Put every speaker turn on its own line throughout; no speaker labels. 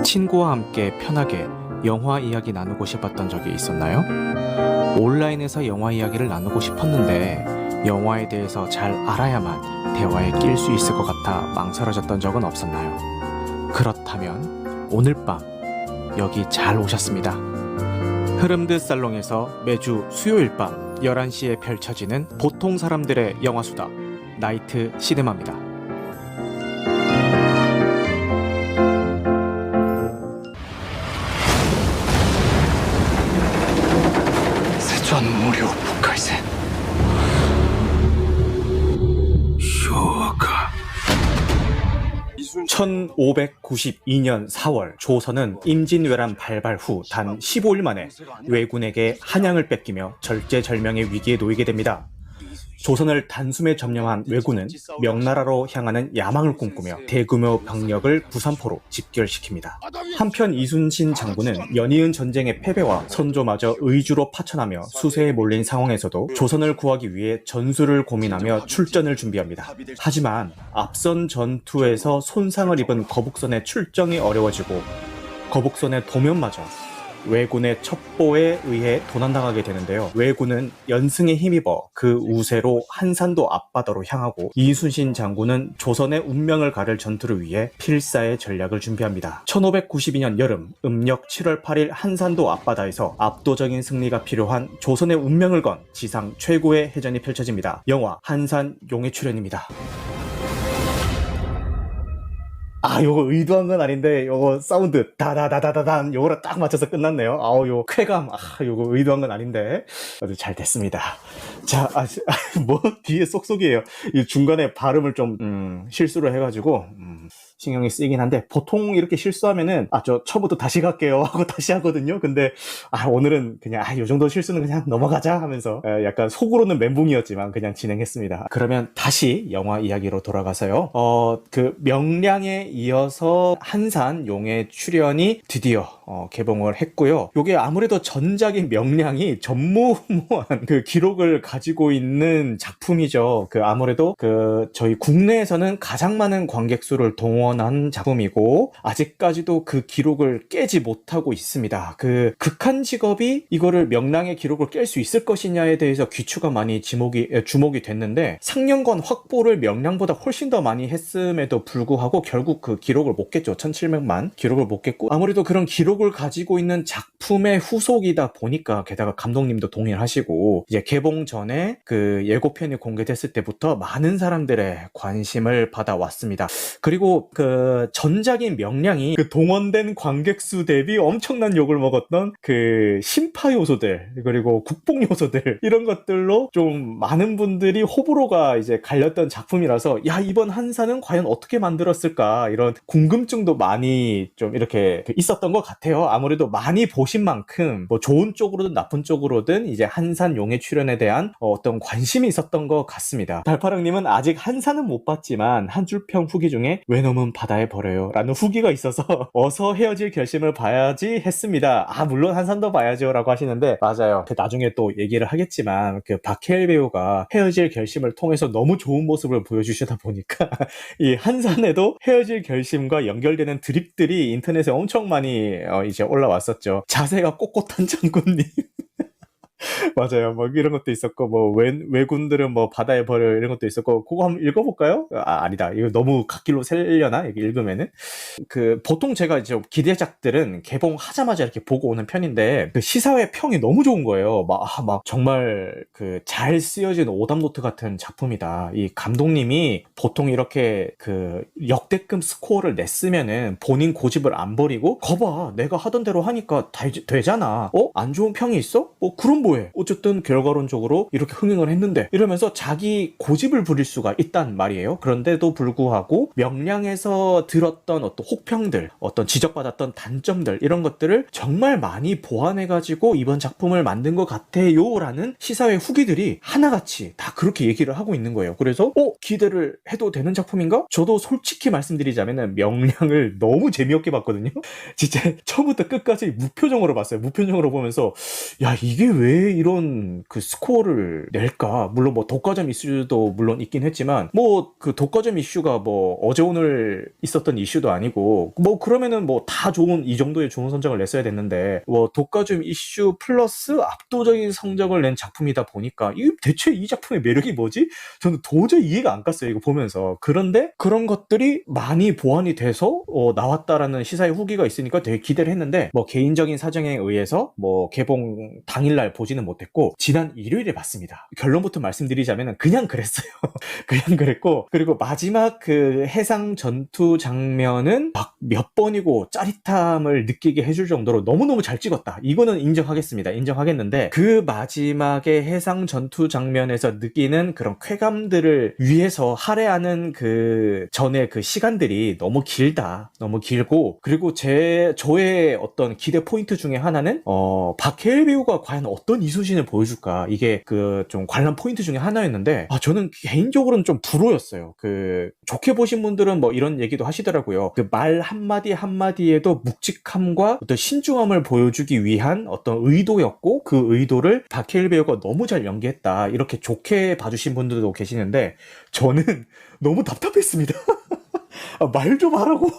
친구와 함께 편하게 영화 이야기 나누고 싶었던 적이 있었나요? 온라인에서 영화 이야기를 나누고 싶었는데 영화에 대해서 잘 알아야만 대화에 낄 수 있을 것 같아 망설여졌던 적은 없었나요? 그렇다면 오늘 밤 여기 잘 오셨습니다. 흐름드 살롱에서 매주 수요일 밤 11시에 펼쳐지는 보통 사람들의 영화수다 나이트 시네마입니다.
무료 북한산 효과
1592년 4월 조선은 임진왜란 발발 후 단 15일 만에 왜군에게 한양을 뺏기며 절제절명의 위기에 놓이게 됩니다. 조선을 단숨에 점령한 왜군은 명나라로 향하는 야망을 꿈꾸며 대규모 병력을 부산포로 집결시킵니다. 한편 이순신 장군은 연이은 전쟁의 패배와 선조마저 의주로 파천하며 수세에 몰린 상황에서도 조선을 구하기 위해 전술을 고민하며 출전을 준비합니다. 하지만 앞선 전투에서 손상을 입은 거북선의 출정이 어려워지고 거북선의 도면마저 왜군의 첩보에 의해 도난당하게 되는데요. 왜군은 연승에 힘입어 그 우세로 한산도 앞바다로 향하고 이순신 장군은 조선의 운명을 가를 전투를 위해 필사의 전략을 준비합니다. 1592년 여름 음력 7월 8일 한산도 앞바다에서 압도적인 승리가 필요한 조선의 운명을 건 지상 최고의 해전이 펼쳐집니다. 영화 한산 용의 출연입니다. 요거 의도한 건 아닌데, 요거 사운드, 다다다다다단, 요거랑 딱 맞춰서 끝났네요. 요 쾌감, 요거 의도한 건 아닌데, 아주 잘 됐습니다. 자, 뒤에 쏙쏙이에요. 이 중간에 발음을 좀, 실수를 해가지고, 신경이 쓰이긴 한데, 보통 이렇게 실수하면은, 처음부터 다시 갈게요 하고 다시 하거든요. 근데, 오늘은 그냥, 요 정도 실수는 그냥 넘어가자 하면서, 약간 속으로는 멘붕이었지만 그냥 진행했습니다. 그러면 다시 영화 이야기로 돌아가서요. 그 명량에 이어서 한산 용의 출연이 드디어 개봉을 했고요. 요게 아무래도 전작인 명량이 전무후무한 그 기록을 가지고 있는 작품이죠. 아무래도 저희 국내에서는 가장 많은 관객 수를 동원한 작품이고 아직까지도 그 기록을 깨지 못하고 있습니다. 극한 직업이 이거를 명량의 기록을 깰 수 있을 것이냐에 대해서 귀추가 많이 주목이 됐는데 상영관 확보를 명량보다 훨씬 더 많이 했음에도 불구하고 결국 그 기록을 못 깼죠. 1700만 기록을 못 깼고 아무래도 그런 기록을 가지고 있는 작품의 후속이다 보니까 게다가 감독님도 동의를 하시고 이제 개봉 전에 그 예고편이 공개됐을 때부터 많은 사람들의 관심을 받아왔습니다. 그리고 그 전작인 명량이 그 동원된 관객 수 대비 엄청난 욕을 먹었던 그 심파 요소들 그리고 국뽕 요소들 이런 것들로 좀 많은 분들이 호불호가 이제 갈렸던 작품이라서 이번 한산은 과연 어떻게 만들었을까 이런 궁금증도 많이 좀 이렇게 있었던 것 같아요. 아무래도 많이 보신 만큼 뭐 좋은 쪽으로든 나쁜 쪽으로든 이제 한산 용의 출연에 대한 어떤 관심이 있었던 것 같습니다. 달파랑님은 아직 한산은 못 봤지만 한 줄평 후기 중에 외놈은 바다에 버려요 라는 후기가 있어서 어서 헤어질 결심을 봐야지 했습니다. 물론 한산도 봐야죠 라고 하시는데 맞아요. 나중에 또 얘기를 하겠지만 박해일 배우가 헤어질 결심을 통해서 너무 좋은 모습을 보여주시다 보니까 이 한산에도 헤어질 결심과 연결되는 드립들이 인터넷에 엄청 많이 이제 올라왔었죠. 자세가 꼿꼿한 장군님. 맞아요. 뭐 이런 것도 있었고 뭐 왜군들은 뭐 바다에 버려 이런 것도 있었고 그거 한번 읽어볼까요? 아니다. 이거 너무 갓길로 새려나? 이게 읽으면은 보통 제가 이제 기대작들은 개봉하자마자 이렇게 보고 오는 편인데 시사회 평이 너무 좋은 거예요. 막 정말 잘 쓰여진 오답노트 같은 작품이다. 이 감독님이 보통 이렇게 역대급 스코어를 냈으면은 본인 고집을 안 버리고 거봐 내가 하던 대로 하니까 되잖아. 안 좋은 평이 있어? 그럼 뭐해? 어쨌든 결과론적으로 이렇게 흥행을 했는데 이러면서 자기 고집을 부릴 수가 있단 말이에요. 그런데도 불구하고 명량에서 들었던 어떤 혹평들, 어떤 지적받았던 단점들 이런 것들을 정말 많이 보완해가지고 이번 작품을 만든 것 같아요 라는 시사회 후기들이 하나같이 다 그렇게 얘기를 하고 있는 거예요. 그래서 기대를 해도 되는 작품인가? 저도 솔직히 말씀드리자면 명량을 너무 재미없게 봤거든요. 진짜 처음부터 끝까지 무표정으로 봤어요. 무표정으로 보면서 이게 왜 왜 이런 그 스코어를 낼까? 물론 뭐 독과점 이슈도 물론 있긴 했지만 뭐 그 독과점 이슈가 뭐 어제 오늘 있었던 이슈도 아니고 뭐 그러면은 뭐 다 좋은 이 정도의 좋은 성적을 냈어야 됐는데 뭐 독과점 이슈 플러스 압도적인 성적을 낸 작품이다 보니까 이 대체 이 작품의 매력이 뭐지? 저는 도저히 이해가 안 갔어요, 이거 보면서. 그런데 그런 것들이 많이 보완이 돼서 나왔다라는 시사의 후기가 있으니까 되게 기대를 했는데 뭐 개인적인 사정에 의해서 뭐 개봉 당일날 보지는 못했고 지난 일요일에 봤습니다. 결론부터 말씀드리자면 그냥 그랬어요. 그냥 그랬고, 그리고 마지막 그 해상 전투 장면은 막 몇 번이고 짜릿함을 느끼게 해줄 정도로 너무너무 잘 찍었다. 이거는 인정하겠습니다. 인정하겠는데 그 마지막에 해상 전투 장면에서 느끼는 그런 쾌감들을 위해서 할애하는 그 전에 그 시간들이 너무 길다. 너무 길고, 그리고 저의 어떤 기대 포인트 중에 하나는 박해일 배우가 과연 어떤 이순신을 보여줄까, 이게 그 좀 관람 포인트 중에 하나였는데 저는 개인적으로는 좀 불호였어요. 그 좋게 보신 분들은 뭐 이런 얘기도 하시더라고요. 그 말 한마디 한마디에도 묵직함과 어떤 신중함을 보여주기 위한 어떤 의도였고, 그 의도를 박해일 배우가 너무 잘 연기했다, 이렇게 좋게 봐주신 분들도 계시는데 저는 너무 답답했습니다. 말 좀 하라고.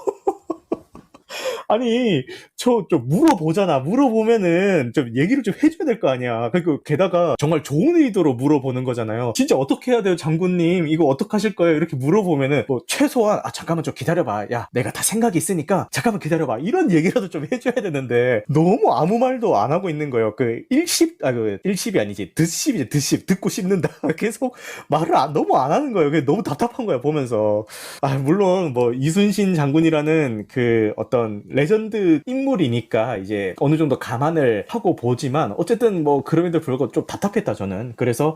아니, 좀 물어보잖아. 물어보면은 좀 얘기를 좀 해줘야 될 거 아니야. 그리고 게다가 정말 좋은 의도로 물어보는 거잖아요. 진짜 어떻게 해야 돼요, 장군님? 이거 어떡하실 거예요? 이렇게 물어보면은 뭐 최소한 잠깐만 좀 기다려봐. 야, 내가 다 생각이 있으니까 잠깐만 기다려봐. 이런 얘기라도 좀 해줘야 되는데 너무 아무 말도 안 하고 있는 거예요. 그 일십이 아니지. 듣십. 듣고 씹는다. 계속 말을 너무 안 하는 거예요. 그게 너무 답답한 거야, 보면서. 물론 뭐 이순신 장군이라는 그 어떤 레전드 인물이니까 이제 어느 정도 감안을 하고 보지만 어쨌든 뭐 그럼에도 불구하고 좀 답답했다, 저는. 그래서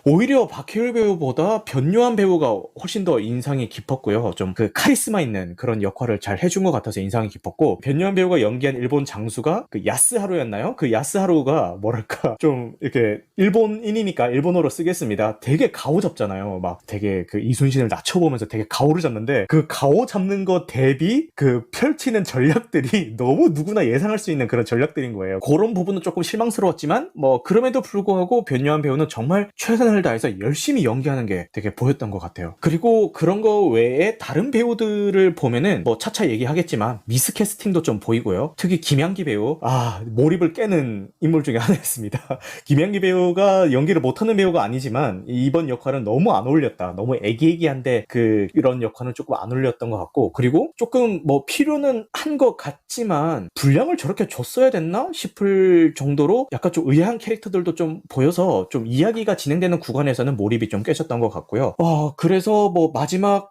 오히려 박해일 배우보다 변요한 배우가 훨씬 더 인상이 깊었고요. 좀 그 카리스마 있는 그런 역할을 잘 해준 것 같아서 인상이 깊었고, 변요한 배우가 연기한 일본 장수가 그 야스하루였나요? 그 야스하루가 뭐랄까 좀 이렇게 일본인이니까 일본어로 쓰겠습니다. 되게 가오 잡잖아요. 막 되게 그 이순신을 낮춰보면서 되게 가오를 잡는데 그 가오 잡는 거 대비 그 펼치는 전략들이 너무 누구나 예상할 수 있는 그런 전략들인 거예요. 그런 부분은 조금 실망스러웠지만 뭐 그럼에도 불구하고 변요한 배우는 정말 최선을 다해서 열심히 연기하는 게 되게 보였던 것 같아요. 그리고 그런 거 외에 다른 배우들을 보면은 뭐 차차 얘기하겠지만 미스캐스팅도 좀 보이고요. 특히 김양기 배우, 몰입을 깨는 인물 중에 하나였습니다. 김양기 배우가 연기를 못하는 배우가 아니지만 이번 역할은 너무 안 어울렸다. 너무 애기애기한데 이런 역할은 조금 안 어울렸던 것 같고, 그리고 조금 뭐 필요는 한 것 같지만 분량을 저렇게 줬어야 됐나 싶을 정도로 약간 좀 의아한 캐릭터들도 좀 보여서 좀 이야기가 진행되는 구간에서는 몰입이 좀 깨졌던 것 같고요. 그래서 뭐 마지막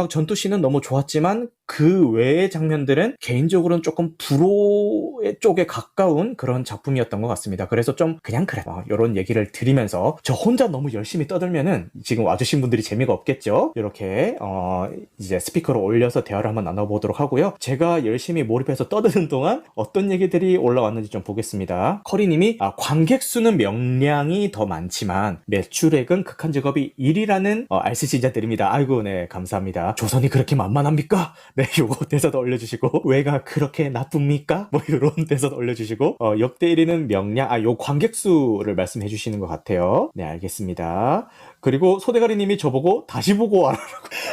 전투 씬은 너무 좋았지만 그 외의 장면들은 개인적으로는 조금 불호 쪽에 가까운 그런 작품이었던 것 같습니다. 그래서 좀 그냥 그래, 이런 얘기를 드리면서 저 혼자 너무 열심히 떠들면은 지금 와주신 분들이 재미가 없겠죠. 이렇게 이제 스피커로 올려서 대화를 한번 나눠보도록 하고요. 제가 열심히 몰입해서 떠드는 동안 어떤 얘기들이 올라왔는지 좀 보겠습니다. 커리님이 관객 수는 명량이 더 많지만 매출액은 극한 직업이 1위라는 RCC자들입니다. 아이고, 네, 감사합니다. 조선이 그렇게 만만합니까? 네, 요거 대사도 올려주시고, 왜가 그렇게 나쁩니까? 뭐 이런 대사도 올려주시고, 역대 1위는 명량, 요 관객 수를 말씀해 주시는 것 같아요. 네, 알겠습니다. 그리고 소대가리님이 저보고 다시 보고 와라고.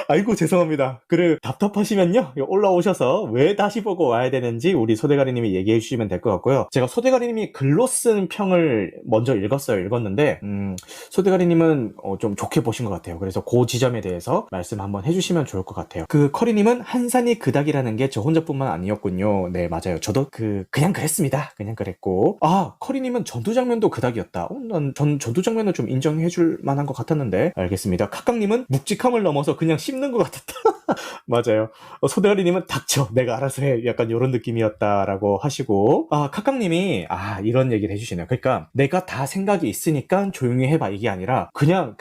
아이고, 죄송합니다. 답답하시면요, 올라오셔서 왜 다시 보고 와야 되는지 우리 소대가리님이 얘기해 주시면 될 것 같고요. 제가 소대가리님이 글로 쓴 평을 먼저 읽었는데 소대가리님은 좀 좋게 보신 것 같아요. 그래서 그 지점에 대해서 말씀 한번 해주시면 좋을 것 같아요. 커리님은 한산이 그닥이라는 게 저 혼자뿐만 아니었군요. 네, 맞아요. 저도 그냥 그랬습니다. 그냥 그랬고, 커리님은 전투 장면도 그닥이었다. 난 전투 장면은 좀 인정해 줄 만한 것 같았는데. 알겠습니다. 카깡님은 묵직함을 넘어서 그냥 씹는 것 같았다. 맞아요. 소대가리님은 닥쳐, 내가 알아서 해, 약간 이런 느낌이었다라고 하시고, 카깡님이 이런 얘기를 해주시네요. 그러니까 내가 다 생각이 있으니까 조용히 해봐, 이게 아니라 그냥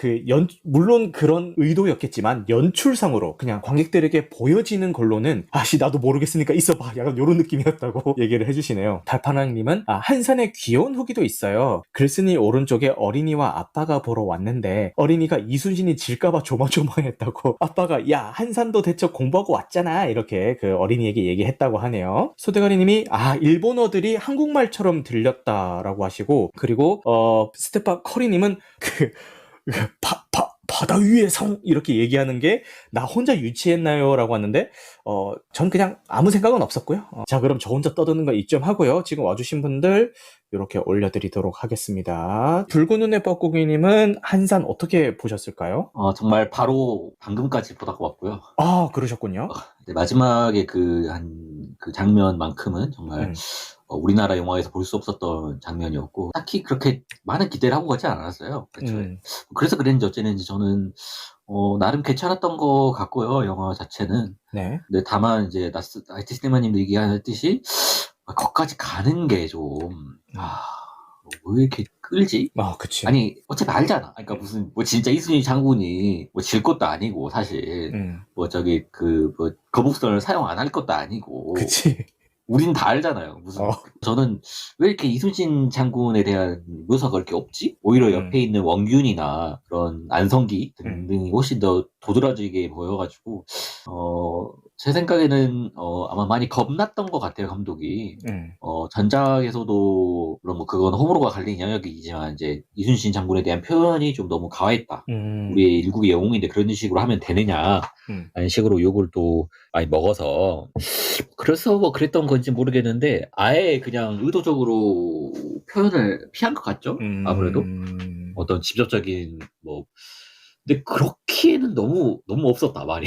물론 그런 의도였겠지만 연출상으로 그냥 관객들에게 보여지는 걸로는 나도 모르겠으니까 있어봐, 약간 이런 느낌이었다고 얘기를 해주시네요. 달파랑님은 한산에 귀여운 후기도 있어요. 글쓴이 오른쪽에 어린이와 아빠가 보러 왔는데 어린이가 이순신이 질까봐 조마조마했다고. 아빠가 야, 한산도 일본어도 대체 공부하고 왔잖아. 이렇게 그 어린이에게 얘기했다고 하네요. 소대가리님이 일본어들이 한국말처럼 들렸다라고 하시고, 그리고 스테파 커리님은 바다 위의 성 이렇게 얘기하는 게 나 혼자 유치했나요? 라고 하는데 전 그냥 아무 생각은 없었고요. 자, 그럼 저 혼자 떠드는 거 이점 하고요. 지금 와주신 분들 이렇게 올려드리도록 하겠습니다. 붉은 눈의 뻐꾸기님은 한산 어떻게 보셨을까요?
정말 바로 방금까지 보다가 왔고요.
그러셨군요.
근데 마지막에 그 장면만큼은 정말 우리나라 영화에서 볼 수 없었던 장면이었고, 딱히 그렇게 많은 기대를 하고 가지 않았어요. 그래서 그랬는지 어쨌는지 저는 나름 괜찮았던 것 같고요, 영화 자체는.
네.
근데 다만 이제 나이트 시네마님도 얘기하듯이 거기까지 가는 게 좀 왜 이렇게 끌지?
그치.
아니 어차피 알잖아. 그러니까 무슨 진짜 이순신 장군이 질 것도 아니고 사실 거북선을 사용 안 할 것도 아니고.
그치.
우린 다 알잖아요. 저는 왜 이렇게 이순신 장군에 대한 묘사가 그렇게 없지? 오히려 옆에 있는 원균이나 그런 안성기 등등이 훨씬 더 도드라지게 보여가지고, 제 생각에는, 아마 많이 겁났던 것 같아요, 감독이. 전작에서도, 물론 그건 호불호가 갈리는 영역이지만, 이제, 이순신 장군에 대한 표현이 좀 너무 과했다. 우리의 일국의 영웅인데 그런 식으로 하면 되느냐, 라는 식으로 욕을 또 많이 먹어서, 그래서 그랬던 건지 모르겠는데, 아예 그냥 의도적으로 표현을 피한 것 같죠? 아무래도. 어떤 직접적인, 근데 그렇기에는 너무 없었다, 말이.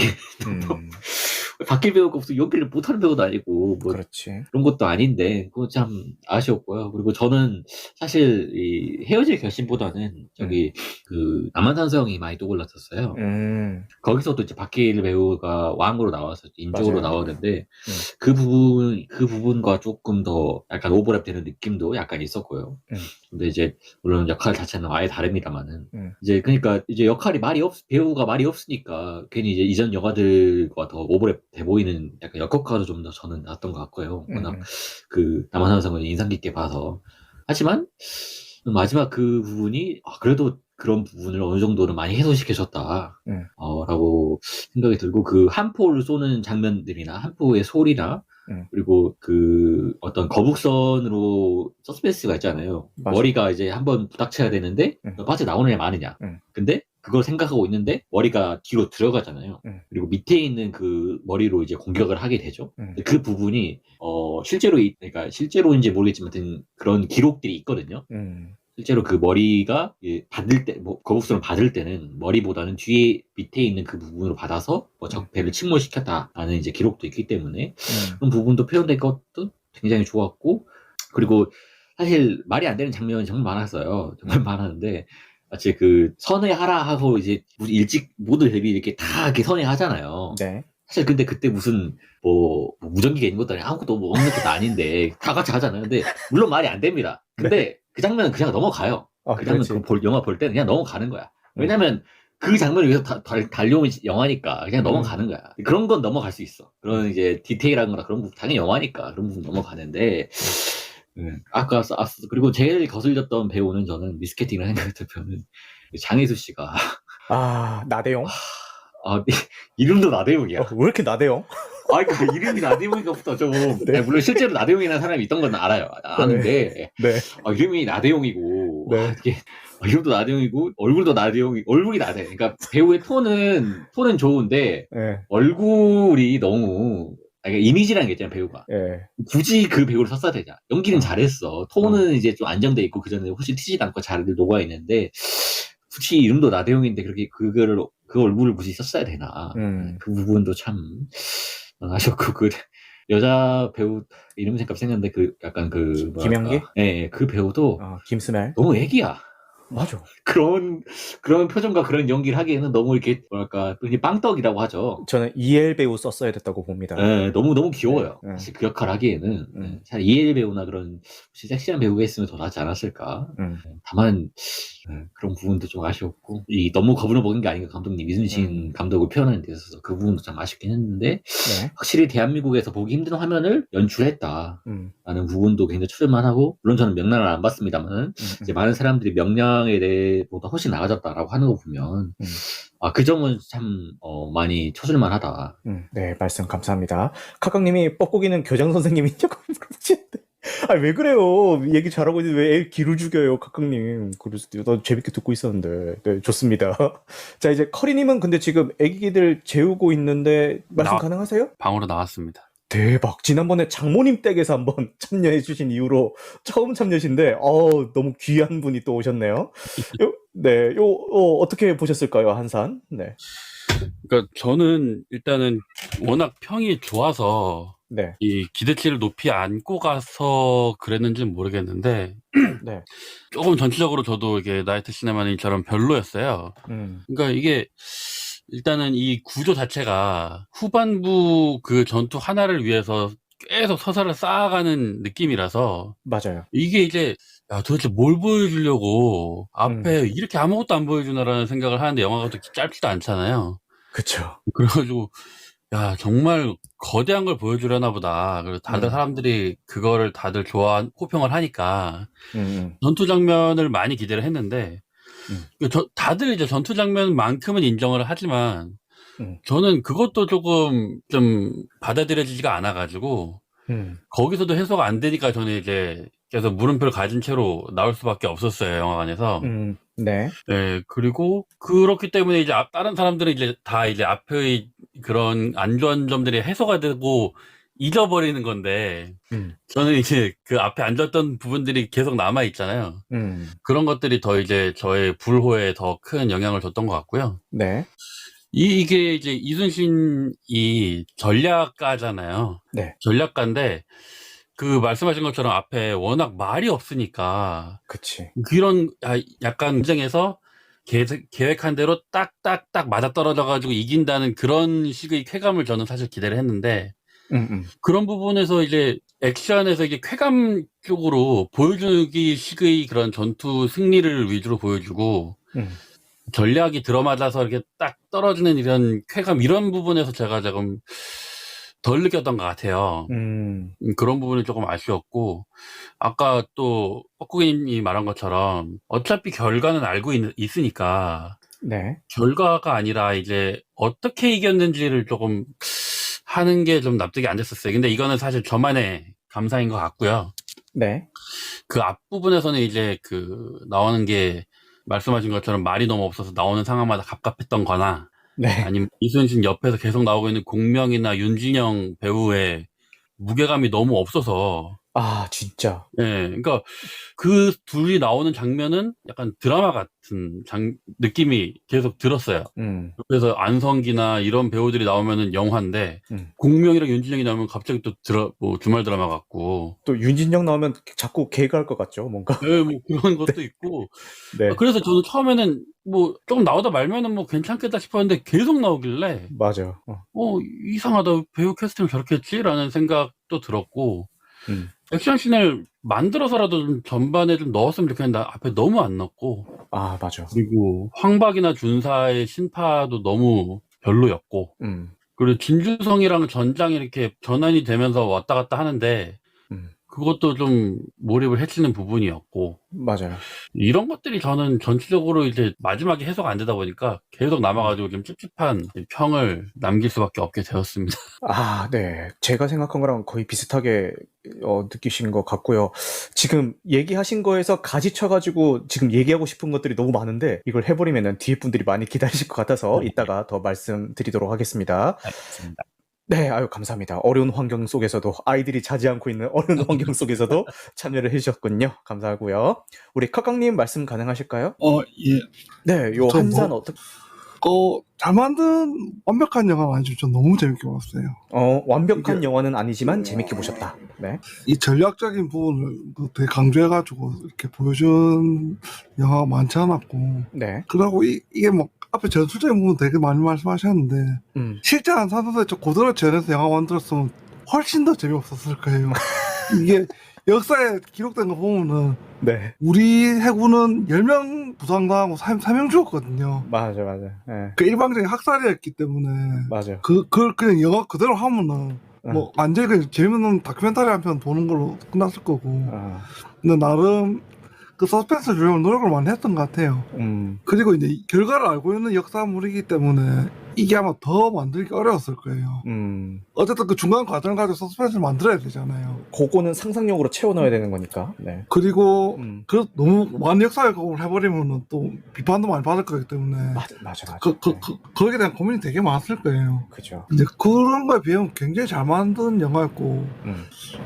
바뀔 배우가 없어 연기를 못하는 배우도 아니고
그렇지.
그런 것도 아닌데 그거 참 아쉬웠고요. 그리고 저는 사실 이 헤어질 결심보다는 남한산성이 많이 떠올랐었어요. 거기서도 이제 박해일 배우가 왕으로 나와서 인종으로 나오는데 그 부분과 조금 더 약간 오버랩되는 느낌도 약간 있었고요. 근데 이제 물론 역할 자체는 아예 다릅니다만은 이제 그러니까 이제 배우가 말이 없으니까 괜히 이제 이전 영화들과 더 오버랩 돼 보이는 약간 역효과도 좀 더 저는 났던 것 같고요. 워낙 남한산성을 인상 깊게 봐서. 하지만 마지막 그 부분이 그래도 그런 부분을 어느 정도는 많이 해소시켜줬다. 라고 생각이 들고, 그 한포를 쏘는 장면들이나 한포의 소리나 그리고 그 어떤 거북선으로 서스펜스가 있잖아요.
맞아.
머리가 이제 한번 부닥쳐야 되는데 빠져나오느냐 마느냐. 근데 그걸 생각하고 있는데 머리가 뒤로 들어가잖아요. 그리고 밑에 있는 그 머리로 이제 공격을 하게 되죠. 그 부분이 그러니까 실제로인지 모르겠지만 그런 기록들이 있거든요. 실제로 그 머리가 받을 때, 거북선을 받을 때는 머리보다는 뒤에 밑에 있는 그 부분으로 받아서 적 배를 침몰시켰다라는 이제 기록도 있기 때문에 그런 부분도 표현된 것도 굉장히 좋았고, 그리고 사실 말이 안 되는 장면이 정말 많았어요. 정말 많았는데 마치 선회하라 하고 이제 일찍 모두 대비 이렇게 다 이렇게 선회하잖아요.
네.
사실 근데 그때 무슨 무전기가 있는 것도 아니고 아무것도 없는 것도 아닌데 다 같이 하잖아요. 근데 물론 말이 안 됩니다. 근데 그 장면은 그냥 넘어가요. 그 장면 영화 볼 때는 그냥 넘어가는 거야. 왜냐면 그 장면을 위해서 달려온 영화니까 그냥 넘어가는 거야. 그런 건 넘어갈 수 있어. 그런 이제 디테일한 거나 그런 부분 당연히 영화니까 그런 부분 넘어가는데. 그리고 제일 거슬렸던 배우는 저는 미스캐팅을 생각했던 배우는 장혜수 씨가.
나대용?
이름도 나대용이야.
왜 이렇게 나대용?
그러니까 이름이 나대용이가부터 좀. 네. 물론 실제로 나대용이라는 사람이 있던 건 알아요. 아는데.
네.
이름이 나대용이고.
네.
이름도 나대용이고, 얼굴도 얼굴이 나대. 그러니까 배우의 톤은 좋은데,
네.
얼굴이 너무, 그러니까 이미지라는 게 있잖아요, 배우가.
네.
굳이 그 배우를 썼어야 되냐. 연기는 잘했어. 톤은 이제 좀 안정돼 있고, 그전에 훨씬 튀지도 않고 잘 녹아있는데, 굳이 이름도 나대용인데, 그렇게 그 얼굴을 굳이 썼어야 되나. 그 부분도 참 아쉬웠고, 여자 배우 이름 생각 생겼는데,
김연기?
네, 그 배우도.
김스멜?
너무 애기야.
맞아.
그런 표정과 그런 연기를 하기에는 너무 이렇게, 빵떡이라고 하죠.
저는 이엘 배우 썼어야 됐다고 봅니다.
네, 너무 귀여워요. 사실 그 역할 하기에는. 사실 이엘 배우나 그런 섹시한 배우가 있으면 더 낫지 않았을까. 다만, 그런 부분도 좀 아쉬웠고, 너무 겁을 먹은 게 아닌가, 감독님. 이순신 감독을 표현하는 데 있어서 그 부분도 참 아쉽긴 했는데, 확실히 대한민국에서 보기 힘든 화면을 연출했다. 라는 부분도 굉장히 추천만 하고, 물론 저는 명량을 안 봤습니다만, 이제 많은 사람들이 명량에 대해 보다 훨씬 나아졌다라고 하는 거 보면, 그 점은 참, 많이 쳐줄만하다.
네, 말씀 감사합니다. 카카님이 뻐꾸기는 교장 선생님이냐고 물어보시는데. 아, 왜 그래요? 얘기 잘하고 있는데 왜 애 기를 죽여요, 카카님. 그럴 수도, 나 재밌게 듣고 있었는데. 네, 좋습니다. 자, 이제 커리님은 근데 지금 애기들 재우고 있는데, 말씀 가능하세요?
방으로 나왔습니다.
대박. 지난번에 장모님 댁에서 한번 참여해주신 이후로 처음 참여신데, 너무 귀한 분이 또 오셨네요. 네, 어떻게 보셨을까요, 한산? 네.
그러니까 저는 일단은 워낙 평이 좋아서
네.
이 기대치를 높이 안고 가서 그랬는지는 모르겠는데
네.
조금 전체적으로 저도 이게 나이트 시네마님처럼 별로였어요. 그러니까 이게 일단은 이 구조 자체가 후반부 그 전투 하나를 위해서 계속 서사를 쌓아가는 느낌이라서
맞아요.
이게 이제 야 도대체 뭘 보여주려고 앞에 이렇게 아무것도 안 보여주나라는 생각을 하는데 영화가 그렇게 짧지도 않잖아요.
그쵸.
그래가지고 야 정말 거대한 걸 보여주려나 보다. 그래서 다들 사람들이 그거를 다들 호평을 하니까 전투 장면을 많이 기대를 했는데 다들 이제 전투 장면만큼은 인정을 하지만 저는 그것도 조금 좀 받아들여지지가 않아가지고 거기서도 해소가 안 되니까 저는 이제 계속 물음표를 가진 채로 나올 수밖에 없었어요, 영화관에서.
네.
네, 그리고 그렇기 때문에 이제 다른 사람들은 이제 다 이제 앞의 그런 안 좋은 점들이 해소가 되고 잊어버리는 건데 저는 이제 그 앞에 안 좋았던 부분들이 계속 남아 있잖아요. 그런 것들이 더 이제 저의 불호에 더 큰 영향을 줬던 것 같고요.
네.
이게 이제 이순신이 전략가잖아요.
네.
전략가인데 그 말씀하신 것처럼 앞에 워낙 말이 없으니까
그치.
그런 약간 전쟁에서 계획한 대로 딱딱딱 맞아떨어져가지고 이긴다는 그런 식의 쾌감을 저는 사실 기대를 했는데 그런 부분에서 이제 액션에서 이게 쾌감 쪽으로 보여주기 식의 그런 전투 승리를 위주로 보여주고 전략이 들어맞아서 이렇게 딱 떨어지는 이런 쾌감 이런 부분에서 제가 조금 덜 느꼈던 것 같아요. 그런 부분이 조금 아쉬웠고 아까 또 뻐꾸기님이 말한 것처럼 어차피 결과는 알고 있으니까
네.
결과가 아니라 이제 어떻게 이겼는지를 조금 하는 게 좀 납득이 안 됐었어요. 근데 이거는 사실 저만의 감상인 것 같고요.
네.
그 앞부분에서는 이제 그 나오는 게 말씀하신 것처럼 말이 너무 없어서 나오는 상황마다 갑갑했던 거나
네.
아니면 이순신 옆에서 계속 나오고 있는 공명이나 윤진영 배우의 무게감이 너무 없어서
진짜.
네, 그러니까 그 둘이 나오는 장면은 약간 드라마 같은 느낌이 계속 들었어요. 그래서 안성기나 이런 배우들이 나오면은 영화인데 공명이랑 윤진영이 나오면 갑자기 또 주말 드라마 같고
또 윤진영 나오면 자꾸 개그할 것 같죠, 뭔가.
네, 뭐 그런 것도 있고.
네.
그래서 저는 처음에는 뭐 조금 나오다 말면은 뭐 괜찮겠다 싶었는데 계속 나오길래
맞아요.
이상하다 배우 캐스팅을 저렇게 했지라는 생각도 들었고 액션씬을 만들어서라도 좀 전반에 좀 넣었으면 좋겠는데 앞에 너무 안 넣었고
맞아.
그리고 황박이나 준사의 신파도 너무 별로였고 그리고 진주성이랑 전장이 이렇게 전환이 되면서 왔다 갔다 하는데 그것도 좀 몰입을 해치는 부분이었고
맞아요.
이런 것들이 저는 전체적으로 이제 마지막에 해소가 안 되다 보니까 계속 남아가지고 좀 찝찝한 평을 남길 수밖에 없게 되었습니다.
네. 제가 생각한 거랑 거의 비슷하게 느끼신 것 같고요. 지금 얘기하신 거에서 가지쳐가지고 지금 얘기하고 싶은 것들이 너무 많은데 이걸 해버리면은 뒤에 분들이 많이 기다리실 것 같아서 이따가 더 말씀드리도록 하겠습니다.
알겠습니다.
네, 감사합니다. 어려운 환경 속에서도 아이들이 자지 않고 있는 어려운 환경 속에서도 참여를 해주셨군요. 감사하고요. 우리 카깡님 말씀 가능하실까요?
예.
네, 요 한산 어떻게?
잘 만든 완벽한 영화가 아니죠. 전 너무 재밌게 봤어요.
완벽한 영화는 아니지만 재밌게 보셨다. 네.
이 전략적인 부분을 되게 강조해가지고 이렇게 보여준 영화가 많지 않았고.
네.
그러고 이게 뭐 앞에 전술적인 부분 되게 많이 말씀하셨는데 실제 한산소에 그대로 재현해서 영화 만들었으면 훨씬 더 재미없었을 거예요. 이게 역사에 기록된 거 보면은
네.
우리 해군은 10명 부상당하고 3명 죽었거든요.
맞아. 네.
그 일방적인 학살이었기 때문에.
맞아요.
그걸 그냥 영화 그대로 하면은 뭐 완전히 재밌는 다큐멘터리 한 편 보는 걸로 끝났을 거고. 근데 나름 그 서스펜스를 주려고 노력을 많이 했던 것 같아요. 그리고 이제 결과를 알고 있는 역사물이기 때문에 이게 아마 더 만들기 어려웠을 거예요. 어쨌든 그 중간 과정을 가지고 서스펜스를 만들어야 되잖아요.
그거는 상상력으로 채워 넣어야 되는 거니까. 네.
그리고 그 너무 많은 역사 왜곡을 해버리면 또 비판도 많이 받을 거기 때문에
맞아.
거기에 대한 고민이 되게 많았을 거예요.
그죠.
이제 그런 거에 비하면 굉장히 잘 만든 영화였고,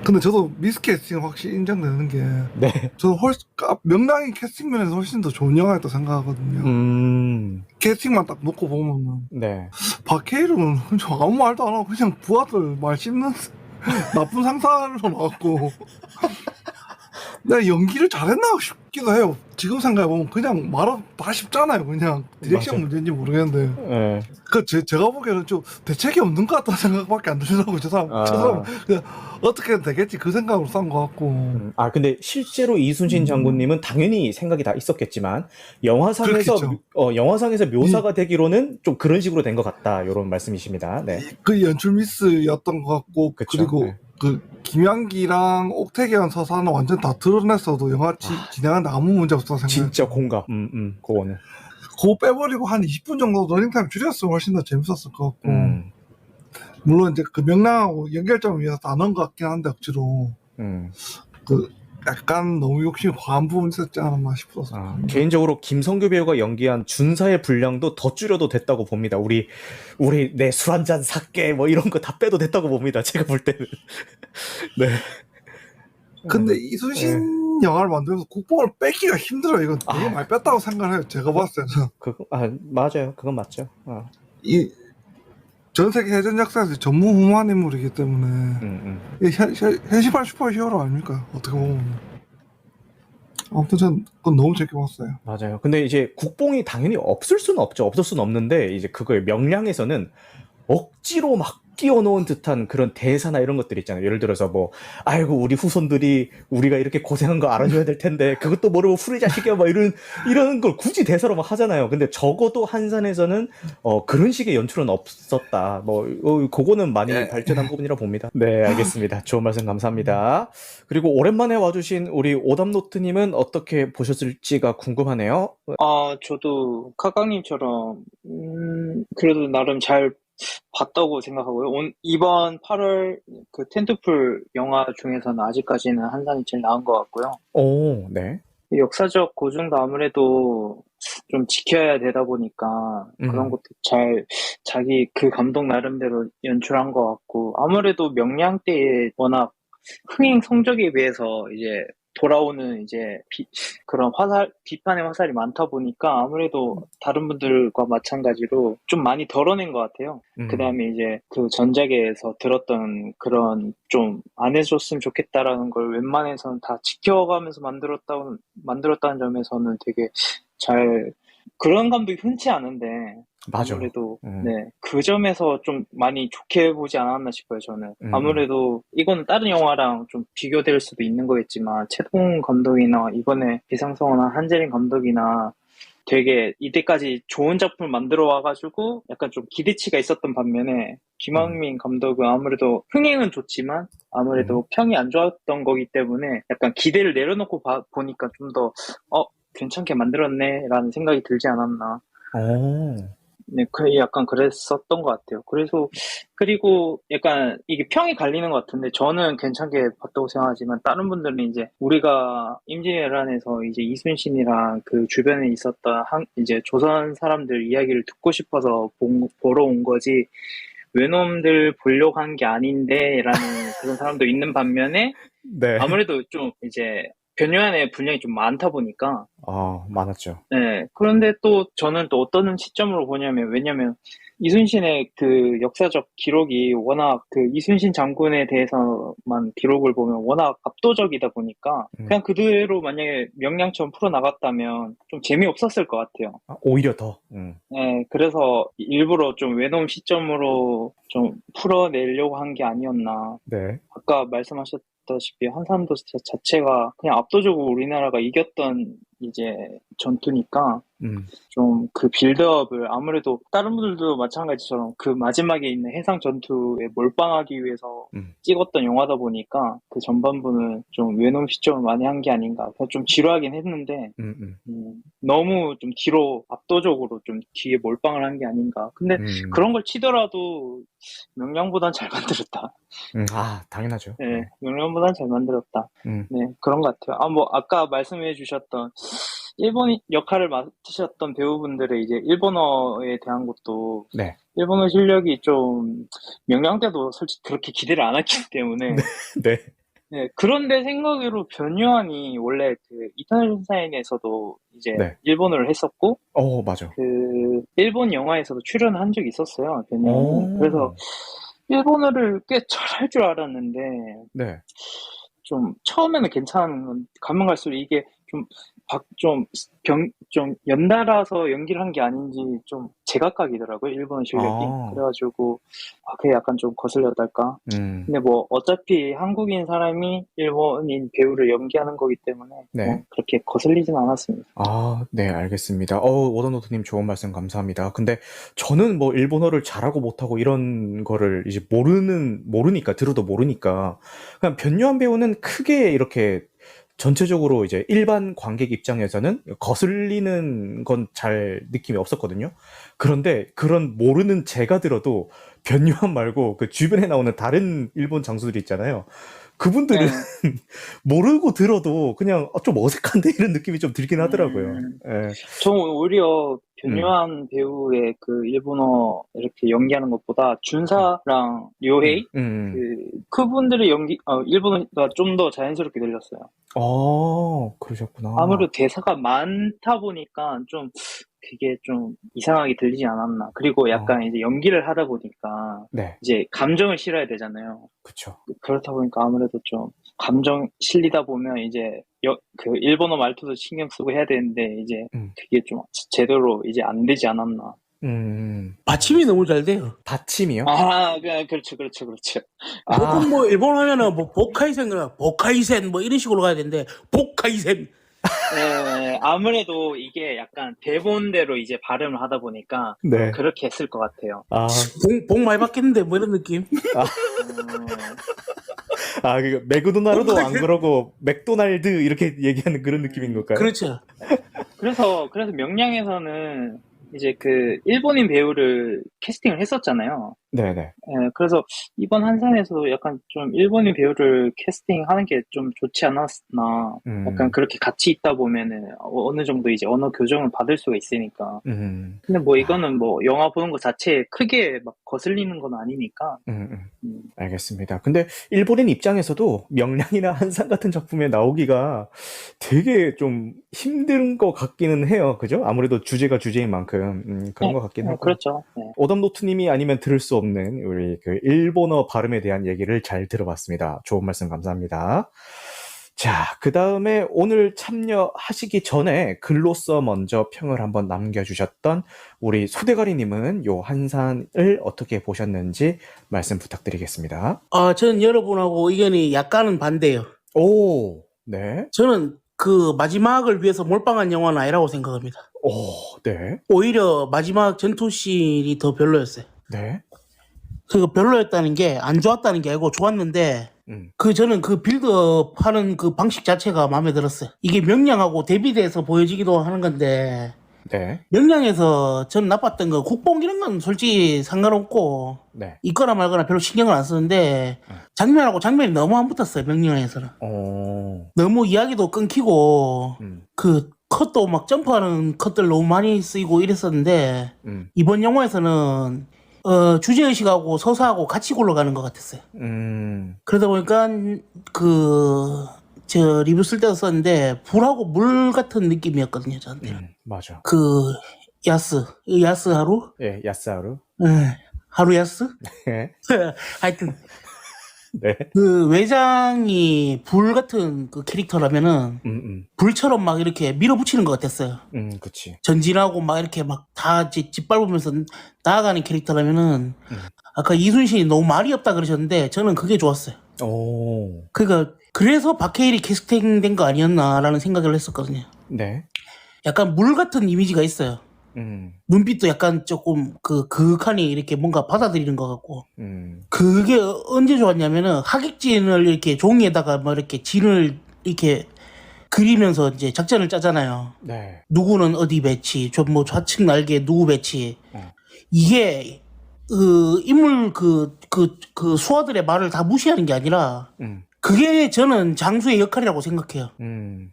근데 저도 미스캐스팅은 확실히 인정되는 게,
네.
저는 훨씬 명랑히 캐스팅 면에서 훨씬 더 좋은 영화였다고 생각하거든요. 캐스팅만 딱 놓고 보면은
네.
박해일은 아무 말도 안 하고 그냥 부하들 말 씹는 나쁜 상사로 나왔고 내가 연기를 잘했나 싶기도 해요. 지금 생각해보면 그냥 말은 다 쉽잖아요. 그냥 디렉션
맞아.
문제인지 모르겠는데
네.
제가 보기에는 좀 대책이 없는 것 같다는 생각밖에 안 들더라고요. 저 사람 그냥 어떻게 되겠지 그 생각으로 싼 것 같고.
근데 실제로 이순신 장군님은 당연히 생각이 다 있었겠지만 영화상에서 묘사가 되기로는 좀 그런 식으로 된 것 같다, 이런 말씀이십니다. 네.
그 연출 미스였던 것 같고,
그쵸,
그리고
네.
그 김양기랑 옥태견 서사는 완전 다 드러냈어도 영화 진행하는데 아무 문제 없어서 생각해요.
진짜 공감. 그거는.
그거 빼버리고 한 20분 정도 러닝타임 줄였으면 훨씬 더 재밌었을 것 같고. 물론 이제 그 명랑하고 연결점을 위해서 다 넣은 것 같긴 한데 억지로. 그 약간 너무 욕심이 과한 부분이 있었지 않았나 싶어서.
개인적으로 김성규 배우가 연기한 준사의 분량도 더 줄여도 됐다고 봅니다. 우리 내 술 한잔 살게 뭐 이런 거 다 빼도 됐다고 봅니다. 제가 볼 때는. 네.
근데 이순신 영화를 만들면서 국뽕을 뺏기가 힘들어요. 이건 되게 많이 뺐다고 생각해요. 제가 봤을 때는.
맞아요. 그건 맞죠.
이 전 세계 해전 역사에서 전무후무한 인물이기 때문에 현실판 슈퍼히어로 아닙니까? 어떻게 보면. 아무튼 전 그건 너무 재밌게 봤어요.
맞아요. 근데 이제 국뽕이 당연히 없을 수는 없죠. 없을 수는 없는데 이제 그거의 명량에서는 억지로 막 끼워놓은 듯한 그런 대사나 이런 것들 있잖아요. 예를 들어서 뭐 아이고 우리 후손들이 우리가 이렇게 고생한 거 알아줘야 될 텐데 그것도 모르고 후리 자식이야 막 이런 걸 굳이 대사로 막 하잖아요. 근데 적어도 한산에서는 그런 식의 연출은 없었다. 뭐 그거는 많이 발전한 부분이라 봅니다. 네, 알겠습니다. 좋은 말씀 감사합니다. 그리고 오랜만에 와주신 우리 오답노트님은 어떻게 보셨을지가 궁금하네요.
저도 카강님처럼 그래도 나름 잘 봤다고 생각하고요. 이번 8월 그 텐트풀 영화 중에서는 아직까지는 한산이 제일 나은 것 같고요.
오, 네.
역사적 고증도 아무래도 좀 지켜야 되다 보니까 그런 것도 잘 자기 그 감독 나름대로 연출한 것 같고, 아무래도 명량 때에 워낙 흥행 성적에 비해서 이제 돌아오는 이제 그런 비판의 화살이 많다 보니까 아무래도 다른 분들과 마찬가지로 좀 많이 덜어낸 것 같아요. 그 다음에 이제 그 전작에서 들었던 그런 좀 안 해줬으면 좋겠다라는 걸 웬만해서는 다 지켜가면서 만들었다는 점에서는 되게 그런 감독이 흔치 않은데,
맞아.
아무래도 네, 그 점에서 좀 많이 좋게 보지 않았나 싶어요. 저는 아무래도 이거는 다른 영화랑 좀 비교될 수도 있는 거겠지만 최동 감독이나 이번에 비상성원한 한재린 감독이나 되게 이때까지 좋은 작품을 만들어 와가지고 약간 좀 기대치가 있었던 반면에 김학민 감독은 아무래도 흥행은 좋지만 아무래도 평이 안 좋았던 거기 때문에 약간 기대를 내려놓고 보니까 좀 더 괜찮게 만들었네 라는 생각이 들지 않았나. 네, 약간 그랬었던 것 같아요. 그리고 약간 이게 평이 갈리는 것 같은데, 저는 괜찮게 봤다고 생각하지만, 다른 분들은 이제 우리가 임진왜란에서 이제 이순신이랑 그 주변에 있었던 이제 조선 사람들 이야기를 듣고 싶어서 보러 온 거지, 외놈들 보려고 한 게 아닌데, 라는 그런 사람도 있는 반면에,
네.
아무래도 좀 이제, 변요한의 분량이 좀 많다 보니까.
많았죠.
네. 그런데 또 저는 또 어떤 시점으로 보냐면, 왜냐면 이순신의 그 역사적 기록이 워낙 그 이순신 장군에 대해서만 기록을 보면 워낙 압도적이다 보니까 그냥 그대로 만약에 명량처럼 풀어나갔다면 좀 재미없었을 것 같아요.
오히려 더.
네. 그래서 일부러 좀 외놈 시점으로 좀 풀어내려고 한 게 아니었나.
네.
아까 말씀하셨다시피 한산도 자체가 그냥 압도적으로 우리나라가 이겼던 이제 전투니까 좀 그 빌드업을 아무래도 다른 분들도 마찬가지처럼 그 마지막에 있는 해상 전투에 몰빵하기 위해서 찍었던 영화다 보니까 그 전반부는 좀 외놈 시점을 많이 한 게 아닌가. 그래서 좀 지루하긴 했는데 너무 좀 뒤로 압도적으로 좀 뒤에 몰빵을 한 게 아닌가. 근데 그런 걸 치더라도 명량보단 잘 만들었다.
아, 당연하죠.
네, 명량보단 잘 만들었다. 네, 그런 것 같아요. 아, 뭐 아까 말씀해 주셨던 일본 역할을 맡으셨던 배우분들의 이제 일본어에 대한 것도
네.
일본어 실력이 좀 명량 때도 솔직히 그렇게 기대를 안 했기 때문에
네.
네, 그런데 생각으로 변요한이 원래 그 이터널 선샤인에서도 이제
네.
일본어를 했었고
맞아.
그 일본 영화에서도 출연을 한 적이 있었어요. 변요한이. 그래서 일본어를 꽤 잘할 줄 알았는데
네.
좀 처음에는 괜찮은 가면 갈수록 이게 좀 연달아서 연기를 한 게 아닌지 좀 제각각이더라고요, 일본 실력이. 그래가지고, 그게 약간 좀 거슬렸달까. 근데 뭐, 어차피 한국인 사람이 일본인 배우를 연기하는 거기 때문에,
네.
뭐 그렇게 거슬리진 않았습니다.
아, 네, 알겠습니다. 워더노트님 좋은 말씀 감사합니다. 근데 저는 뭐 일본어를 잘하고 못하고 이런 거를 이제 모르니까, 들어도 모르니까, 그냥 변요한 배우는 크게 이렇게 전체적으로 이제 일반 관객 입장에서는 거슬리는 건 잘 느낌이 없었거든요. 그런데 그런 모르는 제가 들어도 변요한 말고 그 주변에 나오는 다른 일본 장수들 있잖아요. 그분들은 모르고 들어도 그냥 좀 어색한데 이런 느낌이 좀 들긴 하더라고요. 예.
저는 오히려 변요한 배우의 그 일본어 이렇게 연기하는 것보다 준사랑 료헤이 그분들의 일본어가 좀 더 자연스럽게 들렸어요.
그러셨구나.
아무래도 대사가 많다 보니까 좀 그게 좀 이상하게 들리지 않았나. 그리고 약간 이제 연기를 하다 보니까
네.
이제 감정을 실어야 되잖아요.
그쵸.
그렇다 보니까 아무래도 좀 감정 실리다 보면 이제 그 일본어 말투도 신경 쓰고 해야 되는데 이제 그게 좀 제대로 이제 안 되지 않았나.
받침이 너무 잘 돼요.
받침이요?
그렇죠.
보통 뭐 일본 하면은 뭐 보카이센 뭐 이런 식으로 가야 되는데 보카이센.
네, 아무래도 이게 약간 대본대로 이제 발음을 하다 보니까
네.
그렇게 했을 것 같아요.
복 많이 받겠는데 뭐 이런 느낌.
그 맥도날드도 안 그러고 맥도날드 이렇게 얘기하는 그런 느낌인 걸까요?
그렇죠.
그래서 명량에서는 이제 그 일본인 배우를 캐스팅을 했었잖아요.
네네.
네, 그래서 이번 한산에서도 약간 좀 일본인 배우를 캐스팅하는 게 좀 좋지 않았나. 약간 그렇게 같이 있다 보면은 어느 정도 이제 언어 교정을 받을 수가 있으니까. 근데 뭐 이거는 뭐 영화 보는 것 자체에 크게 막 거슬리는 건 아니니까.
알겠습니다. 근데 일본인 입장에서도 명량이나 한산 같은 작품에 나오기가 되게 좀 힘든 것 같기는 해요. 그죠? 아무래도 주제가 주제인 만큼 그런 것 같긴 하고.
그렇죠. 네.
오답노트님이 아니면 들을 수 없는 우리 그 일본어 발음에 대한 얘기를 잘 들어봤습니다. 좋은 말씀 감사합니다. 자, 그 다음에 오늘 참여하시기 전에 글로써 먼저 평을 한번 남겨주셨던 우리 소대가리님은 요 한산을 어떻게 보셨는지 말씀 부탁드리겠습니다.
저는 여러분하고 의견이 약간은 반대예요.
네.
저는 그 마지막을 위해서 몰빵한 영화는 아니라고 생각합니다.
네.
오히려 마지막 전투씬이 더 별로였어요.
네.
그 별로였다는 게 안 좋았다는 게 아니고 좋았는데 저는 그 빌드업 하는 그 방식 자체가 마음에 들었어요. 이게 명량하고 대비돼서 보여지기도 하는 건데
네.
명량에서 전 나빴던 거 국뽕 이런 건 솔직히 상관없고
네.
있거나 말거나 별로 신경을 안 쓰는데 장면하고 장면이 너무 안 붙었어요. 명량에서는. 너무 이야기도 끊기고 그 컷도 막 점프하는 컷들 너무 많이 쓰이고 이랬었는데 이번 영화에서는 주제의식하고 서사하고 같이 굴러가는 것 같았어요. 그러다 보니까 저 리뷰 쓸 때도 썼는데 불하고 물 같은 느낌이었거든요, 저한테.
맞아.
야스 하루?
예, 야스하루.
하루 야스?
네.
하여튼
네.
그 외장이 불 같은 그 캐릭터라면은 불처럼 막 이렇게 밀어붙이는 것 같았어요.
그치.
전진하고 막 이렇게 막 다 짓밟으면서 나아가는 캐릭터라면은 아까 이순신이 너무 말이 없다 그러셨는데 저는 그게 좋았어요. 그러니까 그래서 박해일이 캐스팅된 거 아니었나라는 생각을 했었거든요.
네.
약간 물 같은 이미지가 있어요. 눈빛도 약간 조금 그윽하니 이렇게 뭔가 받아들이는 것 같고. 그게 언제 좋았냐면은 하객진을 이렇게 종이에다가 뭐 이렇게 진을 이렇게 그리면서 이제 작전을 짜잖아요.
네.
누구는 어디 배치, 뭐 좌측 날개 누구 배치. 이게 인물 그 수하들의 말을 다 무시하는 게 아니라 그게 저는 장수의 역할이라고 생각해요.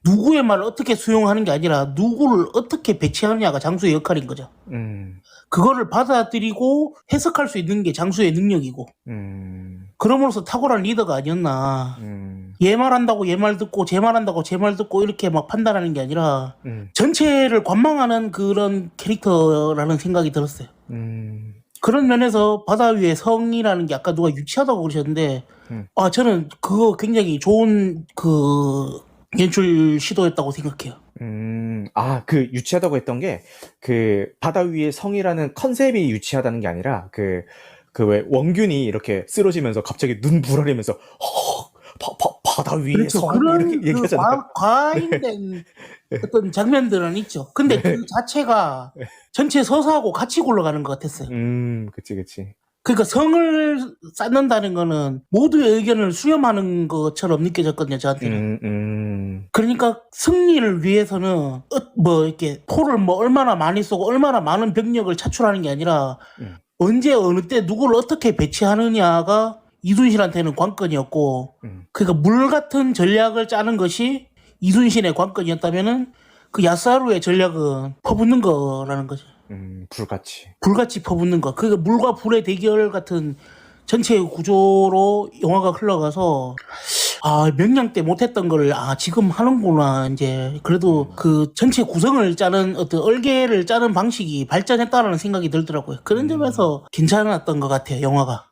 누구의 말을 어떻게 수용하는 게 아니라 누구를 어떻게 배치하느냐가 장수의 역할인 거죠. 그거를 받아들이고 해석할 수 있는 게 장수의 능력이고. 그럼으로써 탁월한 리더가 아니었나. 얘 말한다고 얘 말 듣고 제 말한다고 제 말 듣고 이렇게 막 판단하는 게 아니라 전체를 관망하는 그런 캐릭터라는 생각이 들었어요. 그런 면에서 바다 위의 성이라는 게 아까 누가 유치하다고 그러셨는데 저는 그거 굉장히 좋은 연출 시도였다고 생각해요.
그 유치하다고 했던 게 바다 위의 성이라는 컨셉이 유치하다는 게 아니라 왜 원균이 이렇게 쓰러지면서 갑자기 눈 부라리면서 바다 위의
그렇죠.
성
그런
이렇게 얘기하잖아요.
과잉된 어떤 장면들은 있죠. 근데 그 자체가 전체 서사하고 같이 굴러가는 것 같았어요.
그치.
그러니까 성을 쌓는다는 거는 모두의 의견을 수렴하는 것처럼 느껴졌거든요, 저한테는. 그러니까 승리를 위해서는 이렇게 포를 얼마나 많이 쏘고 얼마나 많은 병력을 차출하는 게 아니라 언제 어느 때 누구를 어떻게 배치하느냐가 이순신한테는 관건이었고 그러니까 물 같은 전략을 짜는 것이 이순신의 관건이었다면은 그 야스하루의 전략은 퍼붓는 거라는 거죠. 불같이 퍼붓는 거. 그러니까 물과 불의 대결 같은 전체의 구조로 영화가 흘러가서 명량 때 못했던 걸 지금 하는구나. 이제 그래도 그 전체 구성을 짜는 어떤 얼개를 짜는 방식이 발전했다라는 생각이 들더라고요. 그런 점에서 괜찮았던 것 같아요, 영화가.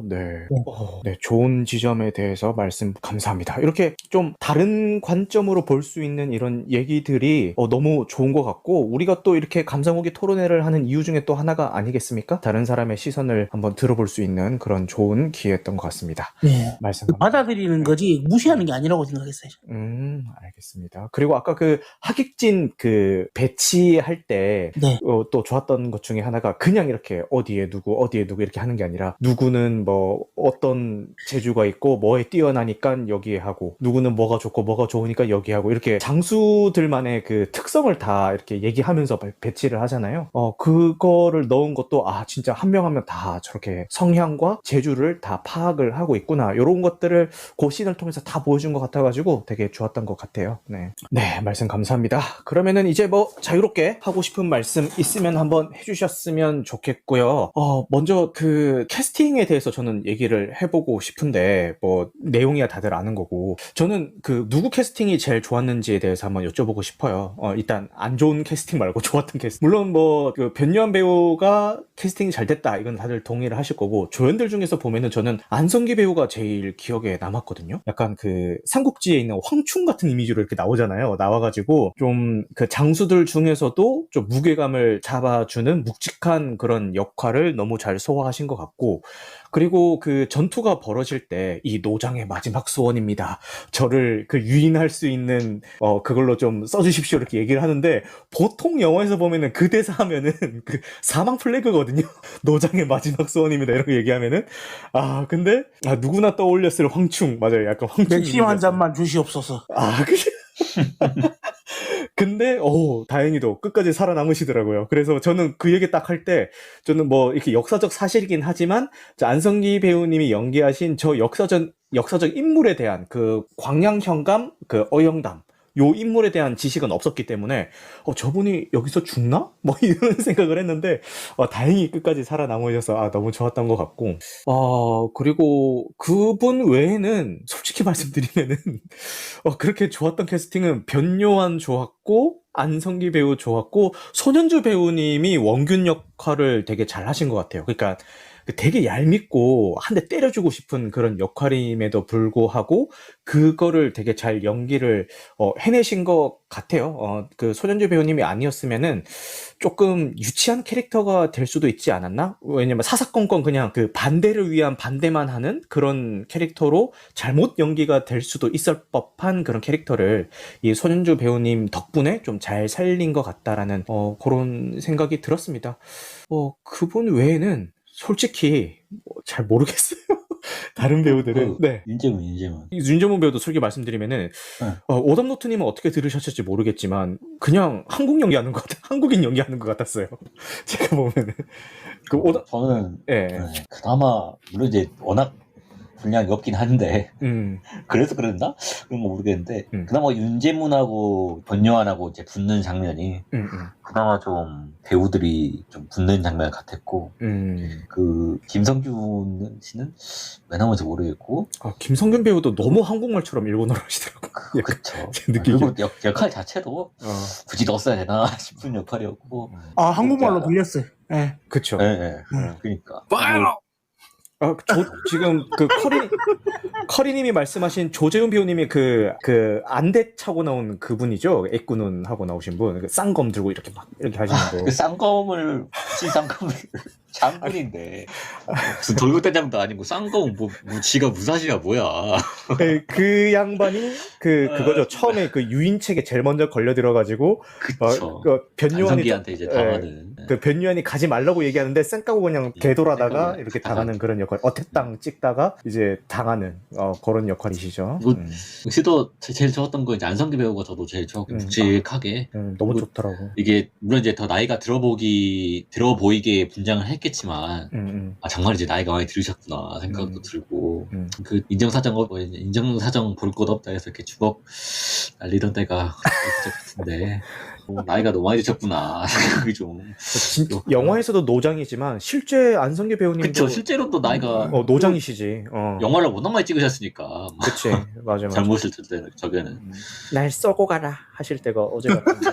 네, 좋은 지점에 대해서 말씀 감사합니다. 이렇게 좀 다른 관점으로 볼 수 있는 이런 얘기들이 너무 좋은 것 같고 우리가 또 이렇게 감상후기 토론회를 하는 이유 중에 또 하나가 아니겠습니까? 다른 사람의 시선을 한번 들어볼 수 있는 그런 좋은 기회였던 것 같습니다.
네.
말씀
받아들이는 거지 무시하는 게 아니라고 생각했어요.
알겠습니다. 그리고 아까 하객진 배치할 때 또 좋았던 것 중에 하나가 그냥 이렇게 어디에 누구 이렇게 하는 게 아니라 누구는 뭐 어떤 재주가 있고 뭐에 뛰어나니까 여기에 하고 누구는 뭐가 좋고 뭐가 좋으니까 여기 하고 이렇게 장수들만의 그 특성을 다 이렇게 얘기하면서 배치를 하잖아요. 그거를 넣은 것도 진짜 한 명 한 명 다 저렇게 성향과 재주를 다 파악을 하고 있구나. 이런 것들을 그 씬을 통해서 다 보여준 것 같아가지고 되게 좋았던 것 같아요. 네, 말씀 감사합니다. 그러면은 이제 뭐 자유롭게 하고 싶은 말씀 있으면 한번 해주셨으면 좋겠고요. 먼저 캐스팅에 대해서 저는 얘기를 해보고 싶은데 뭐 내용이야 다들 아는 거고 저는 누구 캐스팅이 제일 좋았는지에 대해서 한번 여쭤보고 싶어요. 일단 안 좋은 캐스팅 말고 좋았던 캐스팅. 물론 뭐 변요한 배우가 캐스팅이 잘 됐다 이건 다들 동의를 하실 거고 조연들 중에서 보면은 저는 안성기 배우가 제일 기억에 남았거든요. 약간 삼국지에 있는 황충 같은 이미지로 이렇게 나오잖아요. 나와가지고 좀 장수들 중에서도 좀 무게감을 잡아주는 묵직한 그런 역할을 너무 잘 소화하신 것 같고 그리고 전투가 벌어질 때 이 노장의 마지막 소원입니다. 저를 유인할 수 있는 그걸로 좀 써주십시오 이렇게 얘기를 하는데 보통 영화에서 보면은 그 대사 하면은 사망 플래그거든요. 노장의 마지막 소원입니다 이런 거 얘기하면은 근데 누구나 떠올렸을 황충 맞아요. 약간 황충
맥심 한 잔만 주시옵소서.
그치? 근데 다행히도 끝까지 살아남으시더라고요. 그래서 저는 그 얘기 딱 할 때 저는 뭐 이렇게 역사적 사실이긴 하지만 안성기 배우님이 연기하신 저 역사적 인물에 대한 광양현감 어영담 요 인물에 대한 지식은 없었기 때문에 저분이 여기서 죽나? 뭐 이런 생각을 했는데 다행히 끝까지 살아남으셔서 너무 좋았던 것 같고 그리고 그분 외에는 솔직히 말씀드리면은 그렇게 좋았던 캐스팅은 변요한 좋았고 안성기 배우 좋았고 손현주 배우님이 원균 역할을 되게 잘 하신 것 같아요. 그러니까 되게 얄밉고 한 대 때려주고 싶은 그런 역할임에도 불구하고 그거를 되게 잘 연기를 해내신 것 같아요. 그 손현주 배우님이 아니었으면은 조금 유치한 캐릭터가 될 수도 있지 않았나? 왜냐면 사사건건 그냥 그 반대를 위한 반대만 하는 그런 캐릭터로 잘못 연기가 될 수도 있을 법한 그런 캐릭터를 이 손현주 배우님 덕분에 좀 잘 살린 것 같다라는 그런 생각이 들었습니다. 그분 외에는 솔직히 잘 모르겠어요. 다른 배우들은. 네. 윤재문 배우도 솔직히 말씀드리면은, 오답노트님은 어떻게 들으셨을지 모르겠지만, 그냥 한국 연기하는 것 한국인 연기하는 것 같았어요. 제가 보면은.
저는, 그나마, 물론 이제 워낙 분량이 없긴 한데, 그래서 그랬나? 그런 거 모르겠는데, 그나마 윤재문하고 권요한하고 이제 붙는 장면이, 그나마 좀 배우들이 좀 붙는 장면 같았고, 그 김성균 씨는 왜 나오는지 모르겠고,
김성균 배우도 너무 한국말처럼 일본어로 하시더라고요.
그쵸. 그리고 역할 자체도 굳이 넣었어야 되나 싶은 역할이었고.
한국말로 들렸어요. 예.
그쵸.
그니까.
지금 커리님이 말씀하신 조재훈 배우님이 안대 차고 나온 그분이죠? 애꾸눈 하고 나오신 분. 그 쌍검 들고 이렇게 하시는 거.
그 쌍검을 장군인데. 무슨 돌격대장도 아니고 쌍검 지가 무사시가 뭐야.
그 양반이 그거죠. 처음에 그 유인책에 제일 먼저 걸려들어가지고.
그쵸.
변요한한테
이제 당하는.
그 변요한이 가지 말라고 얘기하는데 쌩까고 그냥 개돌하다가 이렇게 당하는 그런 역할. 어택당 찍다가 이제 당하는 그런 역할이시죠.
시도 제일 좋았던 거 이제 안성기 배우가 저도 제일 좋았고 묵직하게
너무 좋더라고.
이게 물론 이제 더 나이가 들어 보이게 분장을 했겠지만 정말 이제 나이가 많이 들으셨구나 생각도 들고 그 인정사정 볼 것 없다 해서 이렇게 주걱 날리던 때가 같은데 나이가 너무 많이 드셨구나 생각이 좀.
영화에서도 노장이지만 실제 안성기 배우님도
그쵸 실제로 또 나이가
노장이시지.
영화를 워낙 많이 찍으셨으니까.
그치 맞아.
잘못을 때 저게는
날 쏘고 가라 하실 때가 어제 같은데.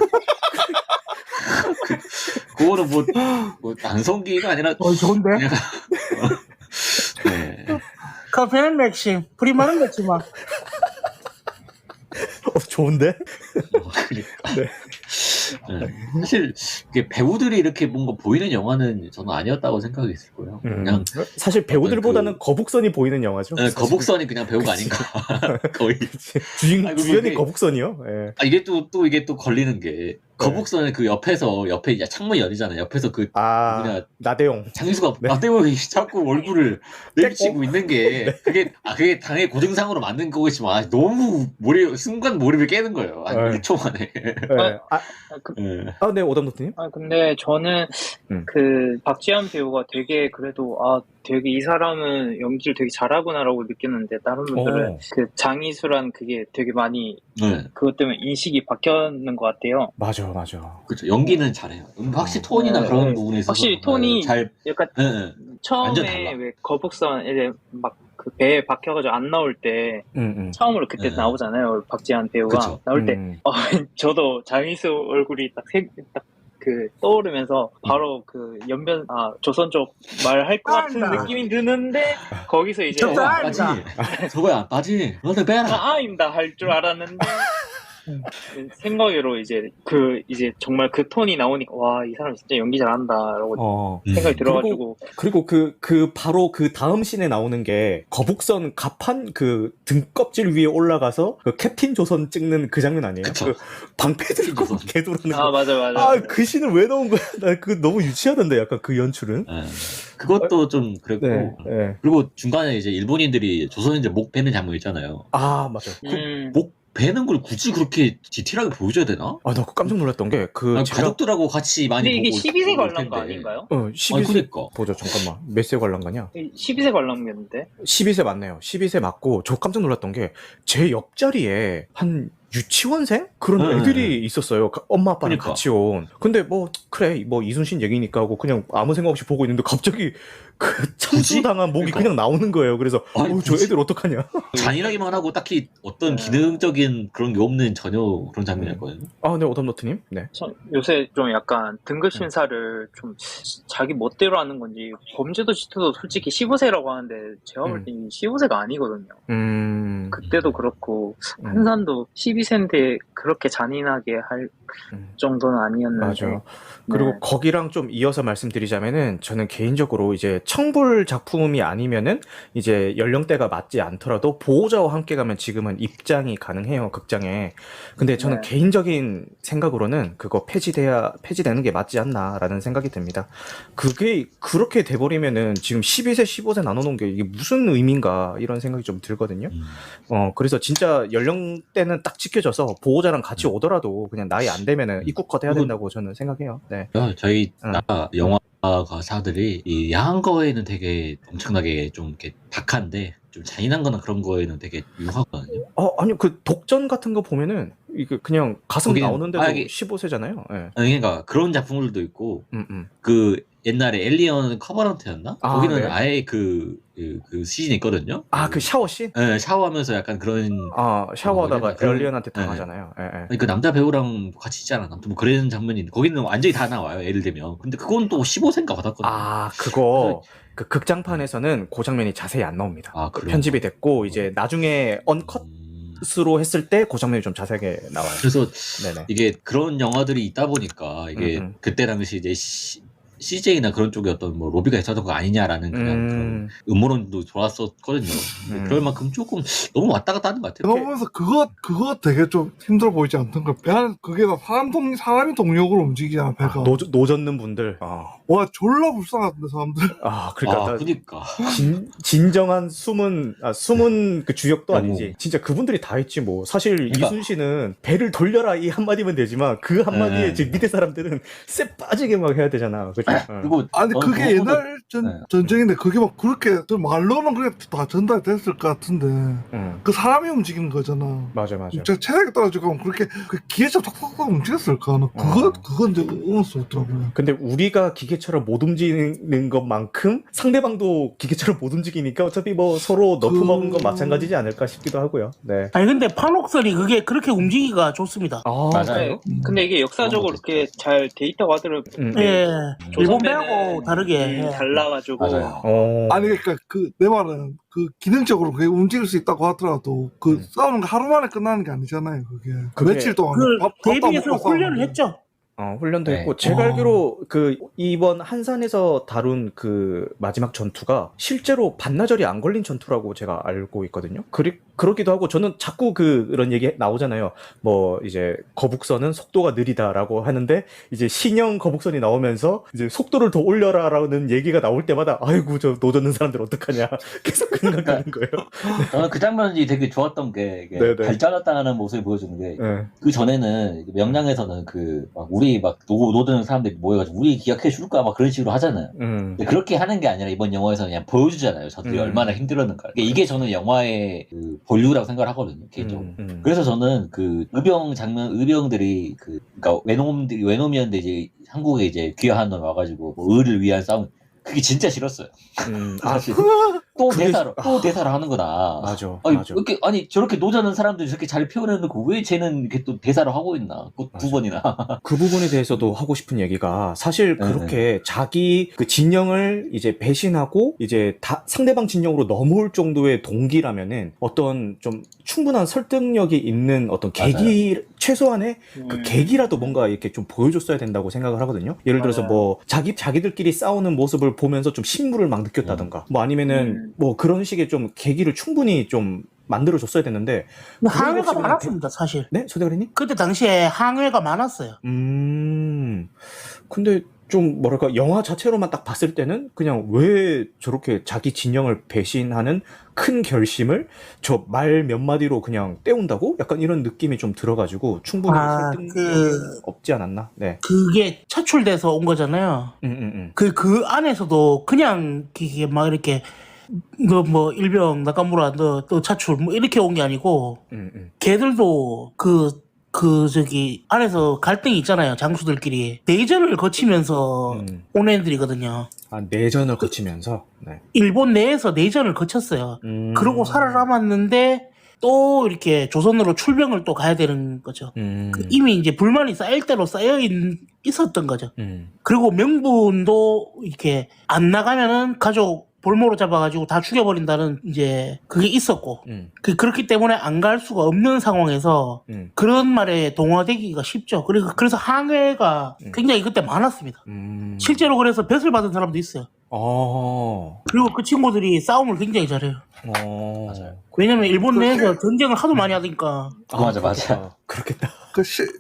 그거는 뭐 안성기가 아니라
좋은데?
그냥 네.
카페는 맥심 프리마는 거지만.
좋은데?
그러니까. 네. 사실 이게 배우들이 이렇게 뭔가 보이는 영화는 저는 아니었다고 생각이 들고요. 그냥
사실 배우들보다는 거북선이 보이는 영화죠.
네, 거북선이 그냥 배우가 아닌가 거의.
주연이 거북선이요. 네.
이게 또 이게 또 걸리는 게 거북선의 그 옆에 창문이 열리잖아요. 옆에서
나대용
장수가 나대용이 자꾸 얼굴을 내비치고 있는 게 그게 당연히 고증상으로 만든 거겠지만 너무 순간 몰입을 깨는 거예요. 1초 만에.
네, 오담노트님.
근데 저는 그 박지현 배우가 되게 그래도 되게 이 사람은 연기를 되게 잘하구나라고 느꼈는데 다른 분들은 그 장이수란 그게 되게 많이 그것 때문에 인식이 바뀌었는 것 같아요.
맞아.
그렇죠. 연기는 잘해요. 확실히 톤이나 그런 부분에 있어서
확실히 톤이 약간 처음에
달라.
왜 거북선 이제 막 그 배에 박혀가지고 안 나올 때 처음으로 그때 나오잖아요. 박지현 배우가
그쵸.
나올 때 저도 장이수 얼굴이 딱 떠오르면서 바로 그 조선족 말할 것 같은 느낌이 드는데 거기서 이제
저거야 안 빠지 너네 빼라
아입니다 할 줄 알았는데 생각으로 이제 정말 그 톤이 나오니까 와 이 사람 진짜 연기 잘한다라고 생각이 들어가지고
그리고 바로 그 다음 씬에 나오는 게 거북선 갑판 그 등껍질 위에 올라가서 그 캡틴 조선 찍는 그 장면 아니에요? 그 방패 들고 개돌하는 거.
맞아.
그 씬을 왜 넣은 거야? 나 그거 너무 유치하던데 약간 그 연출은.
그것도 좀 그랬고 그리고 중간에 이제 일본인들이 조선인들 목 베는 장면 있잖아요.
맞아.
목 배는 걸 굳이 그렇게 디테일하게 보여줘야 되나?
나 그거 깜짝 놀랐던 게
가족들하고 같이 많이
근데
보고
이게 12세 관람가 아닌가요?
12세
그러니까.
보자 잠깐만 몇 세 관람가냐?
12세 관람가였는데
12세 맞네요. 12세 맞고 저 깜짝 놀랐던 게 제 옆자리에 한 유치원생? 그런 애들이 있었어요. 엄마 아빠랑
그러니까.
같이 온. 근데 뭐 그래 뭐 이순신 얘기니까 하고 그냥 아무 생각 없이 보고 있는데 갑자기 그 참수당한 목이 그냥 나오는 거예요. 그래서
아니,
저 애들 어떡하냐.
잔인하기만 하고 딱히 어떤 기능적인 그런 게 없는 전혀 그런 장면이었거든요.
아, 네, 오담노트님. 네.
전 요새 좀 약간 등급 심사를 좀 자기 멋대로 하는 건지 범죄도 짙어도 솔직히 15세라고 하는데 제가 볼 때 15세가 아니거든요. 그때도 그렇고 한산도 12세인데 그렇게 잔인하게 할 정도는 아니었는데.
맞아. 그리고
네.
거기랑 좀 이어서 말씀드리자면은 저는 개인적으로 이제 청불 작품이 아니면은 이제 연령대가 맞지 않더라도 보호자와 함께 가면 지금은 입장이 가능해요, 극장에. 근데 저는
네.
개인적인 생각으로는 그거 폐지되는 게 맞지 않나라는 생각이 듭니다. 그게 그렇게 돼버리면은 지금 12세, 15세 나눠놓은 게 이게 무슨 의미인가 이런 생각이 좀 들거든요. 그래서 진짜 연령대는 딱 지켜져서 보호자랑 같이 오더라도 그냥 나이 안 되면은 입국컷 해야 된다고 저는 생각해요. 네.
저희 영화가사들이 이 야한 거에는 되게 엄청나게 좀 이렇게 박한데 좀 잔인한 거나 그런 거에는 되게 유하거든요.
아니요, 그 독전 같은 거 보면은 이게 그냥 가슴
거기는-
나오는데도
이게-
15세잖아요. 예.
그러니까 그런 작품들도 있고
음.
그 옛날에 엘리언 커버넌트였나?
아,
거기는
네.
아예 그 시즌이 있거든요.
그 샤워 씬?
네, 샤워하면서 약간 그런
샤워하다가
그런-
엘리언한테
네.
당하잖아요. 예.
아니, 그 남자 배우랑 같이 있잖아. 아무튼 뭐 그런 장면이 있는데 거기는 완전히 다 나와요. 예를 들면. 근데 그건 또 15세인가 받았거든요.
그거 그 극장판에서는 그 장면이 자세히 안 나옵니다.
그래요?
편집이 됐고 이제 나중에 언컷으로 했을 때 그 장면이 좀 자세하게 나와요.
그래서
네네.
이게 그런 영화들이 있다 보니까 이게 그때 당시 이제 CJ나 그런 쪽에 어떤 뭐 로비가 있었던 거 아니냐라는 그냥 그런 음모론도 돌았었거든요. 근데 그럴 만큼 조금 너무 왔다 갔다 하는 것 같아요.
제가 보면서 그거 되게 좀 힘들어 보이지 않던가. 배는 그게 다 사람이 동력으로 움직이잖아, 배가.
노젓는 분들.
와, 졸라 불쌍하던데, 사람들.
그러니까. 진정한 숨은 그 주역도 아니지. 진짜 그분들이 다 했지 뭐. 사실
그러니까.
이순신은 배를 돌려라 이 한마디면 되지만 그 한마디에 지금 밑에 사람들은 쎄 빠지게 막 해야 되잖아. 그죠?
그리고
아니, 그게 옛날 전쟁인데 그게 막 그렇게 말로는 그래 다 전달됐을 것 같은데 그 사람이 움직이는 거잖아.
맞아.
진짜 체력이 떨어지고 하면 그렇게 그 기계처럼 탁탁탁 움직였을까? 그건 이제 의문스 없더라고요.
근데 우리가 기계처럼 못 움직이는 것만큼 상대방도 기계처럼 못 움직이니까 어차피 뭐 서로 너프 먹은 건 마찬가지지 않을까 싶기도 하고요. 네.
아니 근데 판옥설이 그게 그렇게 움직이기가 좋습니다.
맞아요.
근데 이게 역사적으로 이렇게 잘 돼 있다고 하더라고요.
예. 일본
조선배는
배하고 다르게.
달라가지고.
아니 그러니까 내 말은 그 기능적으로 그게 움직일 수 있다고 하더라도 그 싸우는 거 하루 만에 끝나는 게 아니잖아요. 그게 며칠 동안
대비해서 훈련을 했죠.
훈련도 했고 제가 알기로 그 이번 한산에서 다룬 그 마지막 전투가 실제로 반나절이 안 걸린 전투라고 제가 알고 있거든요. 그러기도 하고 저는 자꾸 그런 얘기 나오잖아요. 뭐 이제 거북선은 속도가 느리다라고 하는데 이제 신형 거북선이 나오면서 이제 속도를 더 올려라라는 얘기가 나올 때마다 아이고 저 노젓는 사람들 어떡하냐 계속 그 생각하는 거예요.
저는 그 장면이 되게 좋았던 게 발전했다는 모습을 보여주는 게 그 전에는 명량에서는 막 우리 막 노드는 사람들이 모여가지고 우리 기억해 줄까 막 그런 식으로 하잖아요. 근데 그렇게 하는 게 아니라 이번 영화에서는 그냥 보여주잖아요. 저들이 얼마나 힘들었는가. 그러니까 이게 저는 영화의 그 본류라고 생각을 하거든요. 개인적으로. 그래서 저는 그 의병들이 그러니까 외놈이었는데 이제 한국에 이제 귀화한 놈 와가지고 뭐 의를 위한 싸움. 그게 진짜 싫었어요. 사실. 또 대사를 하는구나.
맞아.
아니, 저렇게 노자는 사람들이 저렇게 잘 표현해놓고 왜 쟤는 이렇게 또 대사를 하고 있나? 꼭 두 번이나.
그 부분에 대해서도 하고 싶은 얘기가 사실 그렇게 자기 그 진영을 이제 배신하고 이제 상대방 진영으로 넘어올 정도의 동기라면은 어떤 좀 충분한 설득력이 있는 어떤 계기, 최소한의 그 계기라도 뭔가 이렇게 좀 보여줬어야 된다고 생각을 하거든요. 예를 들어서 뭐 자기들끼리 싸우는 모습을 보면서 좀 신물을 막 느꼈다던가 뭐 아니면은 뭐 그런 식의 좀 계기를 충분히 좀 만들어줬어야 됐는데
항해가 많았습니다, 사실.
네? 소대가리님?
그때 당시에 항해가 많았어요.
근데 좀 뭐랄까 영화 자체로만 딱 봤을 때는 그냥 왜 저렇게 자기 진영을 배신하는 큰 결심을 저 말 몇 마디로 그냥 때운다고? 약간 이런 느낌이 좀 들어가지고 충분히 설득력이 없지 않았나? 네.
그게 차출돼서 온 거잖아요. 그 안에서도 그냥 이게 막 이렇게 너 뭐 일병 나카무라 너 또 차출 뭐 이렇게 온 게 아니고 걔들도 저기 안에서 갈등이 있잖아요. 장수들끼리 내전을 거치면서 온 애들이거든요.
아, 내전을 거치면서? 네.
일본 내에서 내전을 거쳤어요. 그러고 살아남았는데 또 이렇게 조선으로 출병을 또 가야 되는 거죠. 이미 이제 불만이 쌓일 대로 있었던 거죠. 그리고 명분도 이렇게 안 나가면은 가족 볼모로 잡아가지고 다 죽여버린다는 이제 그게 있었고 그렇기 때문에 안 갈 수가 없는 상황에서 그런 말에 동화되기가 쉽죠. 그래서 항해가 굉장히 그때 많았습니다. 실제로 그래서 뱃을 받은 사람도 있어요. 그리고 그 친구들이 싸움을 굉장히 잘해요.
맞아요.
왜냐면 일본 내에서 전쟁을 하도 많이 하니까.
맞아.
그렇겠다.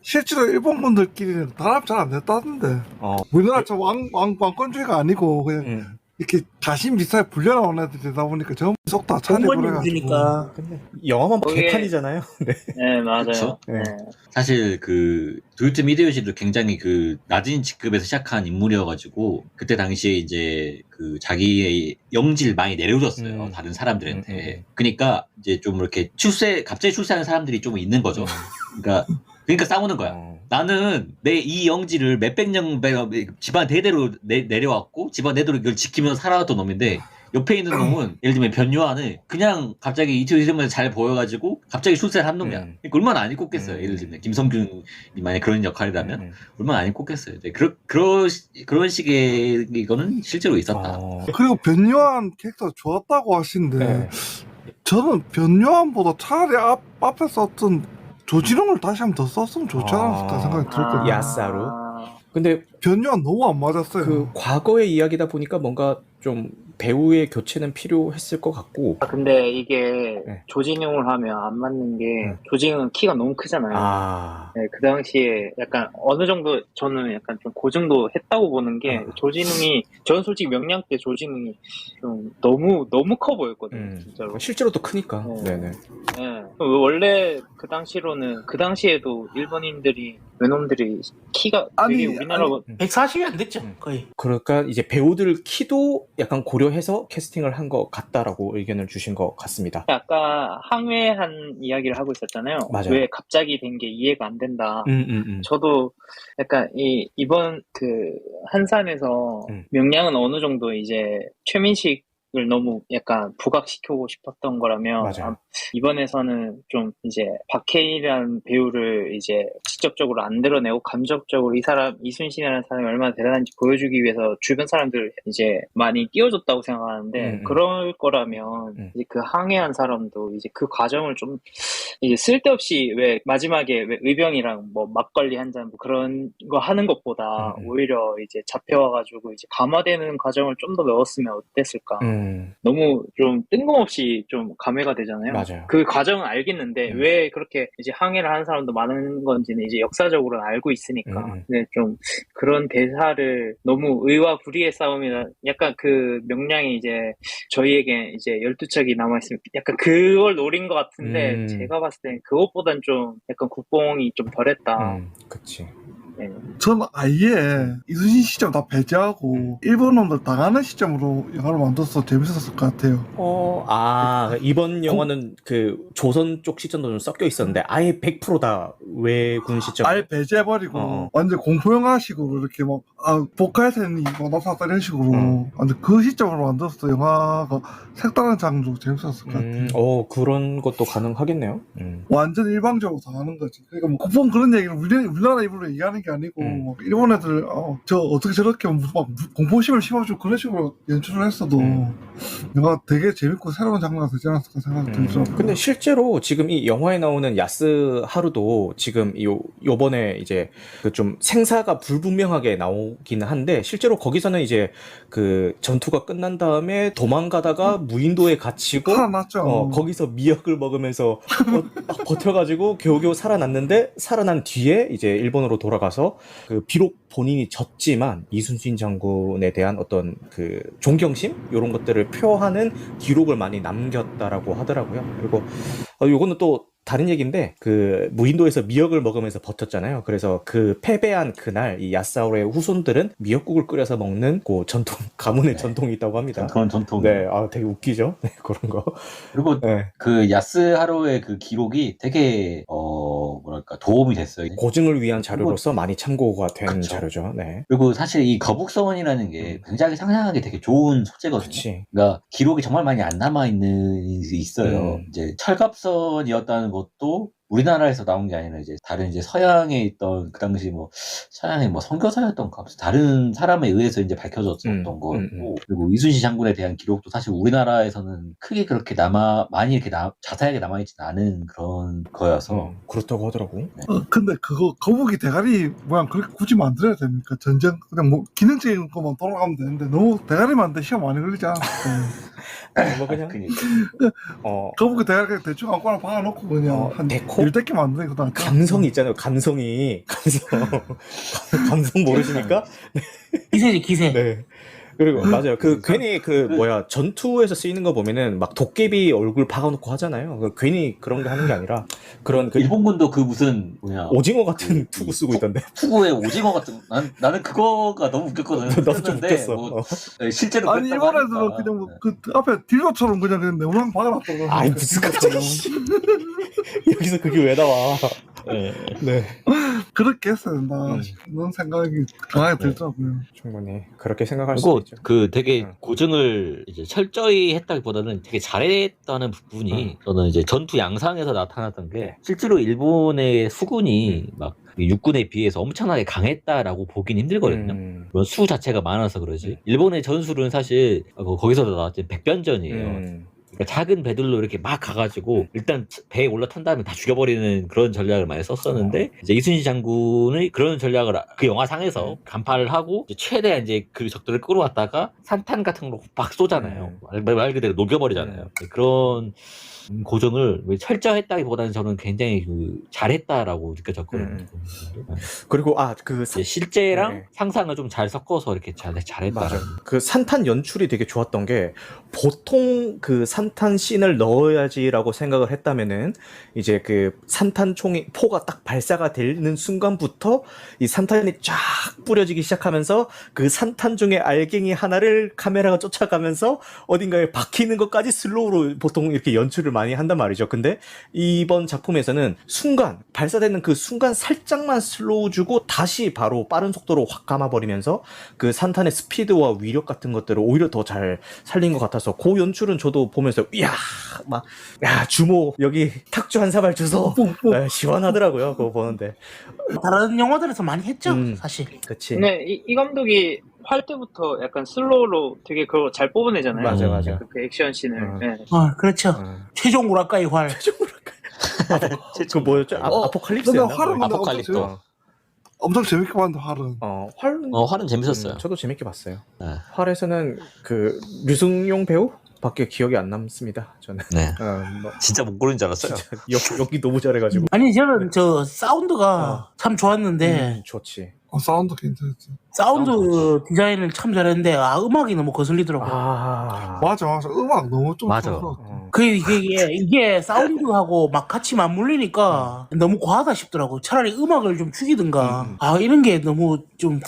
실제로 일본 분들끼리는 단합 잘 안 됐다던데. 우리나라처럼 왕권주의가 아니고 그냥 이렇게 자신 비슷하게 불려나온 애들이 되다 보니까 전부 속 다 차려버려가지고.
근데 영화만 개판이잖아요. 네.
네, 맞아요.
네.
사실 그 도요토미 히데요시도 굉장히 그 낮은 직급에서 시작한 인물이어가지고 그때 당시에 이제 그 자기의 영지를 많이 내려줬어요. 다른 사람들한테. 그러니까 이제 좀 이렇게 갑자기 출세하는 사람들이 좀 있는 거죠. 그러니까 싸우는 거야. 나는 내 이 영지를 몇백 년 집안 대대로 내려왔고 집안 대대로 이걸 지키면서 살아왔던 놈인데 옆에 있는 놈은 예를 들면 변요한은 그냥 갑자기 이태원에서 잘 보여가지고 갑자기 출세를 한 놈이야. 그러니까 얼마나 안 입고,겠어요. 예를 들면 김성균이 만약 그런 역할이라면 얼마나 안 입고,겠어요. 그런 식의 이거는 실제로 있었다.
그리고 변요한 캐릭터 좋았다고 하시는데 저는 변요한보다 차라리 앞에 썼던 조지룡을 다시 한번 더 썼으면 좋지 않았을까 생각이 들었거든요.
야사루. 근데
변요한 너무 안 맞았어요.
그 과거의 이야기다 보니까 뭔가 좀 배우의 교체는 필요했을 것 같고.
근데 이게 조진웅을 하면 안 맞는 게 조진웅은 키가 너무 크잖아요. 네, 그 당시에 약간 어느 정도 저는 약간 좀 고정도 했다고 보는 게 조진웅이 저는 솔직히 명량 때 조진웅이 좀 너무 커 보였거든요. 진짜로.
실제로도 크니까. 네네.
네. 원래 그 당시에도 일본인들이 외놈들이 키가 되게 우리나라
140이 안 됐죠. 거의.
그러니까 이제 배우들 키도 약간 고려해서 캐스팅을 한 것 같다라고 의견을 주신 것 같습니다.
아까 항해한 이야기를 하고 있었잖아요.
맞아요.
왜 갑자기 된 게 이해가 안 된다. 저도 약간 이번 그 한산에서 명량은 어느 정도 이제 최민식 을 너무 약간 부각시키고 싶었던 거라면 이번에서는 좀 이제 박해일이라는 배우를 이제 직접적으로 안 드러내고 감정적으로 이순신이라는 사람이 얼마나 대단한지 보여주기 위해서 주변 사람들 이제 많이 끼워줬다고 생각하는데 그럴 거라면 이제 그 항해한 사람도 이제 그 과정을 좀 이제 쓸데없이 왜 마지막에 왜 의병이랑 뭐 막걸리 한 잔 뭐 그런 거 하는 것보다 오히려 이제 잡혀와가지고 이제 감화되는 과정을 좀 더 넣었으면 어땠을까? 너무 좀 뜬금없이 좀 감회가 되잖아요.
맞아요.
그 과정은 알겠는데 왜 그렇게 이제 항해를 하는 사람도 많은 건지는 이제 역사적으로는 알고 있으니까. 근데 좀 그런 대사를 너무 의와 불의의 싸움이나 약간 그 명량이 이제 저희에게 이제 12척이 남아있으면 약간 그걸 노린 것 같은데 제가 봤을 땐 그것보단 좀 약간 국뽕이 좀 덜했다.
그치.
저는 아예 이순신 시점 다 배제하고 일본 놈들 당하는 시점으로 영화를 만들어서 재밌었을 것 같아요.
이번 영화는 그 조선 쪽 시점도 좀 섞여 있었는데 아예 100%다 왜군 시점.
아예 배제해버리고 완전 공포영화식으로 이렇게 막 복화에서는 이거 나타났다 이런 식으로 완전 그 시점으로 만들어서 영화가 색다른 장르로 재밌었을 것 같아요.
그런 것도 가능하겠네요.
완전 일방적으로 당하는 거지. 그러니까 뭐 국뽕 그런 얘기를 우리나라 입으로 얘기하는 게 아니고 막 일본 애들 저 어떻게 저렇게 막 공포심을 심어주고 그런 식으로 연출을 했어도 영화 되게 재밌고 새로운 장르가 되지 않았을까 생각이 들죠.
근데 실제로 지금 이 영화에 나오는 야스 하루도 지금 요번에 이제 그 좀 생사가 불분명하게 나오기는 한데 실제로 거기서는 이제 그 전투가 끝난 다음에 도망가다가 무인도에 갇히고
살아났죠.
거기서 미역을 먹으면서 버텨가지고 겨우겨우 살아났는데 살아난 뒤에 이제 일본으로 돌아가서 그 비록 본인이 졌지만 이순신 장군에 대한 어떤 그 존경심 이런 것들을 표하는 기록을 많이 남겼다라고 하더라고요. 그리고 요거는 또 다른 얘기인데 그 무인도에서 미역을 먹으면서 버텼잖아요. 그래서 그 패배한 그날 이 야사오의 후손들은 미역국을 끓여서 먹는 그 전통 가문의 전통이 있다고 합니다.
전통.
네, 되게 웃기죠. 네, 그런 거.
그리고 그 야스하루의 그 기록이 되게 뭐랄까 도움이 됐어요.
고증을 위한 자료로서 많이 참고가 된
그쵸.
자료죠. 네.
그리고 사실 이 거북선이라는 게 굉장히 상상하기 되게 좋은 소재거든요.
그치.
그러니까 기록이 정말 많이 안 남아 있어요. 이제 철갑선이었다는 것도 우리나라에서 나온 게 아니라 이제 다른 이제 서양에 있던 그 당시 뭐 서양의 뭐 선교사였던가 다른 사람에 의해서 이제 밝혀졌던 거고 그리고 이순신 장군에 대한 기록도 사실 우리나라에서는 크게 그렇게 많이 이렇게 자세하게 남아있지는 않은 그런 거여서
그렇다고 하더라고.
근데 그거 거북이 대가리 모양 그렇게 굳이 만들어야 됩니까? 전쟁 그냥 뭐 기능적인 것만 돌아가면 되는데 너무 대가리 만들 시간 많이 걸리지 않았어요.
뭐 그냥
거북이 대가리 그냥 대충 아무거나 박아놓고 그냥 한
데코?
일대끼 만드는 것도 안
감성이 있잖아요. 감성 모르시니까?
기세지 기세.
네. 그리고 맞아요. 괜히 전투에서 쓰이는 거 보면은 막 도깨비 얼굴 박아놓고 하잖아요. 괜히 그런 거 하는 게 아니라 그런
일본군도 그 무슨
오징어 같은 투구 쓰고 있던데.
투구에 오징어 같은 나는 그거가 너무 웃겼거든.
나도 좀 웃겼어.
뭐, 실제로
아니 일본에서는 그냥 뭐 그 앞에 딜러처럼 그냥 네모난 박아놨다고.
아이 무슨 깜짝이야. 여기서 그게 왜 나와? 네.
그렇게 했어야 된다. 그런 생각이 강하게 들더라고요.
충분히 그렇게 생각할 수 있죠.
그 되게 고증을 이제 철저히 했다기보다는 되게 잘했다는 부분이 저는 이제 전투 양상에서 나타났던 게 실제로 일본의 수군이 막 육군에 비해서 엄청나게 강했다라고 보긴 힘들거든요. 물론 수 자체가 많아서 그러지. 일본의 전술은 사실 거기서도 나왔던 백변전이에요. 그러니까 작은 배들로 이렇게 막 가가지고 일단 배에 올라탄 다음에 다 죽여버리는 그런 전략을 많이 썼었는데 이제 이순신 장군의 그런 전략을 그 영화상에서 간파를 하고 이제 최대한 이제 그 적들을 끌어왔다가 산탄 같은 걸 막 쏘잖아요. 말 그대로 녹여버리잖아요. 그런 고정을 철저했다기보다는 저는 굉장히 잘했다라고 느껴졌거든요.
그리고
실제랑 상상을 좀 잘 섞어서 이렇게 잘했다.
맞아. 그 산탄 연출이 되게 좋았던 게 보통 그 산탄 씬을 넣어야지라고 생각을 했다면은 이제 그 산탄 포가 딱 발사가 되는 순간부터 이 산탄이 쫙 뿌려지기 시작하면서 그 산탄 중에 알갱이 하나를 카메라가 쫓아가면서 어딘가에 박히는 것까지 슬로우로 보통 이렇게 연출을 많이 한단 말이죠. 근데 이번 작품에서는 발사되는 그 순간 살짝만 슬로우 주고 다시 바로 빠른 속도로 확 감아버리면서 그 산탄의 스피드와 위력 같은 것들을 오히려 더 잘 살린 것 같아서 그 연출은 저도 보면서 주모 여기 탁주 한 사발 주소 시원하더라고요. 그거 보는데
다른 영화들에서 많이 했죠, 사실.
그치.
근데 이 감독이 활 때부터 약간 슬로우로 되게 그걸 잘 뽑아내잖아요.
맞아.
그 액션 씬을. 네.
그렇죠. 최종 우라카이 활.
그 뭐였죠? 아포칼립스였나?
근데 활은
아포칼립스.
엄청 재밌게 봤는데 활은.
활은 재밌었어요.
저도 재밌게 봤어요.
네.
활에서는 그 류승용 배우? 밖에 기억이 안 남습니다. 저는.
네. 진짜 못 고른 줄 알았어요.
연기 너무 잘해가지고.
아니 저는 저 사운드가 참 좋았는데.
좋지.
사운드 괜찮았지.
사운드 디자인을 참 잘했는데 음악이 너무 거슬리더라고요.
맞아. 음악 너무 좀
맞아.
이게 사운드하고 막 같이 맞물리니까 너무 과하다 싶더라고. 차라리 음악을 좀 죽이든가. 이런 게 너무 좀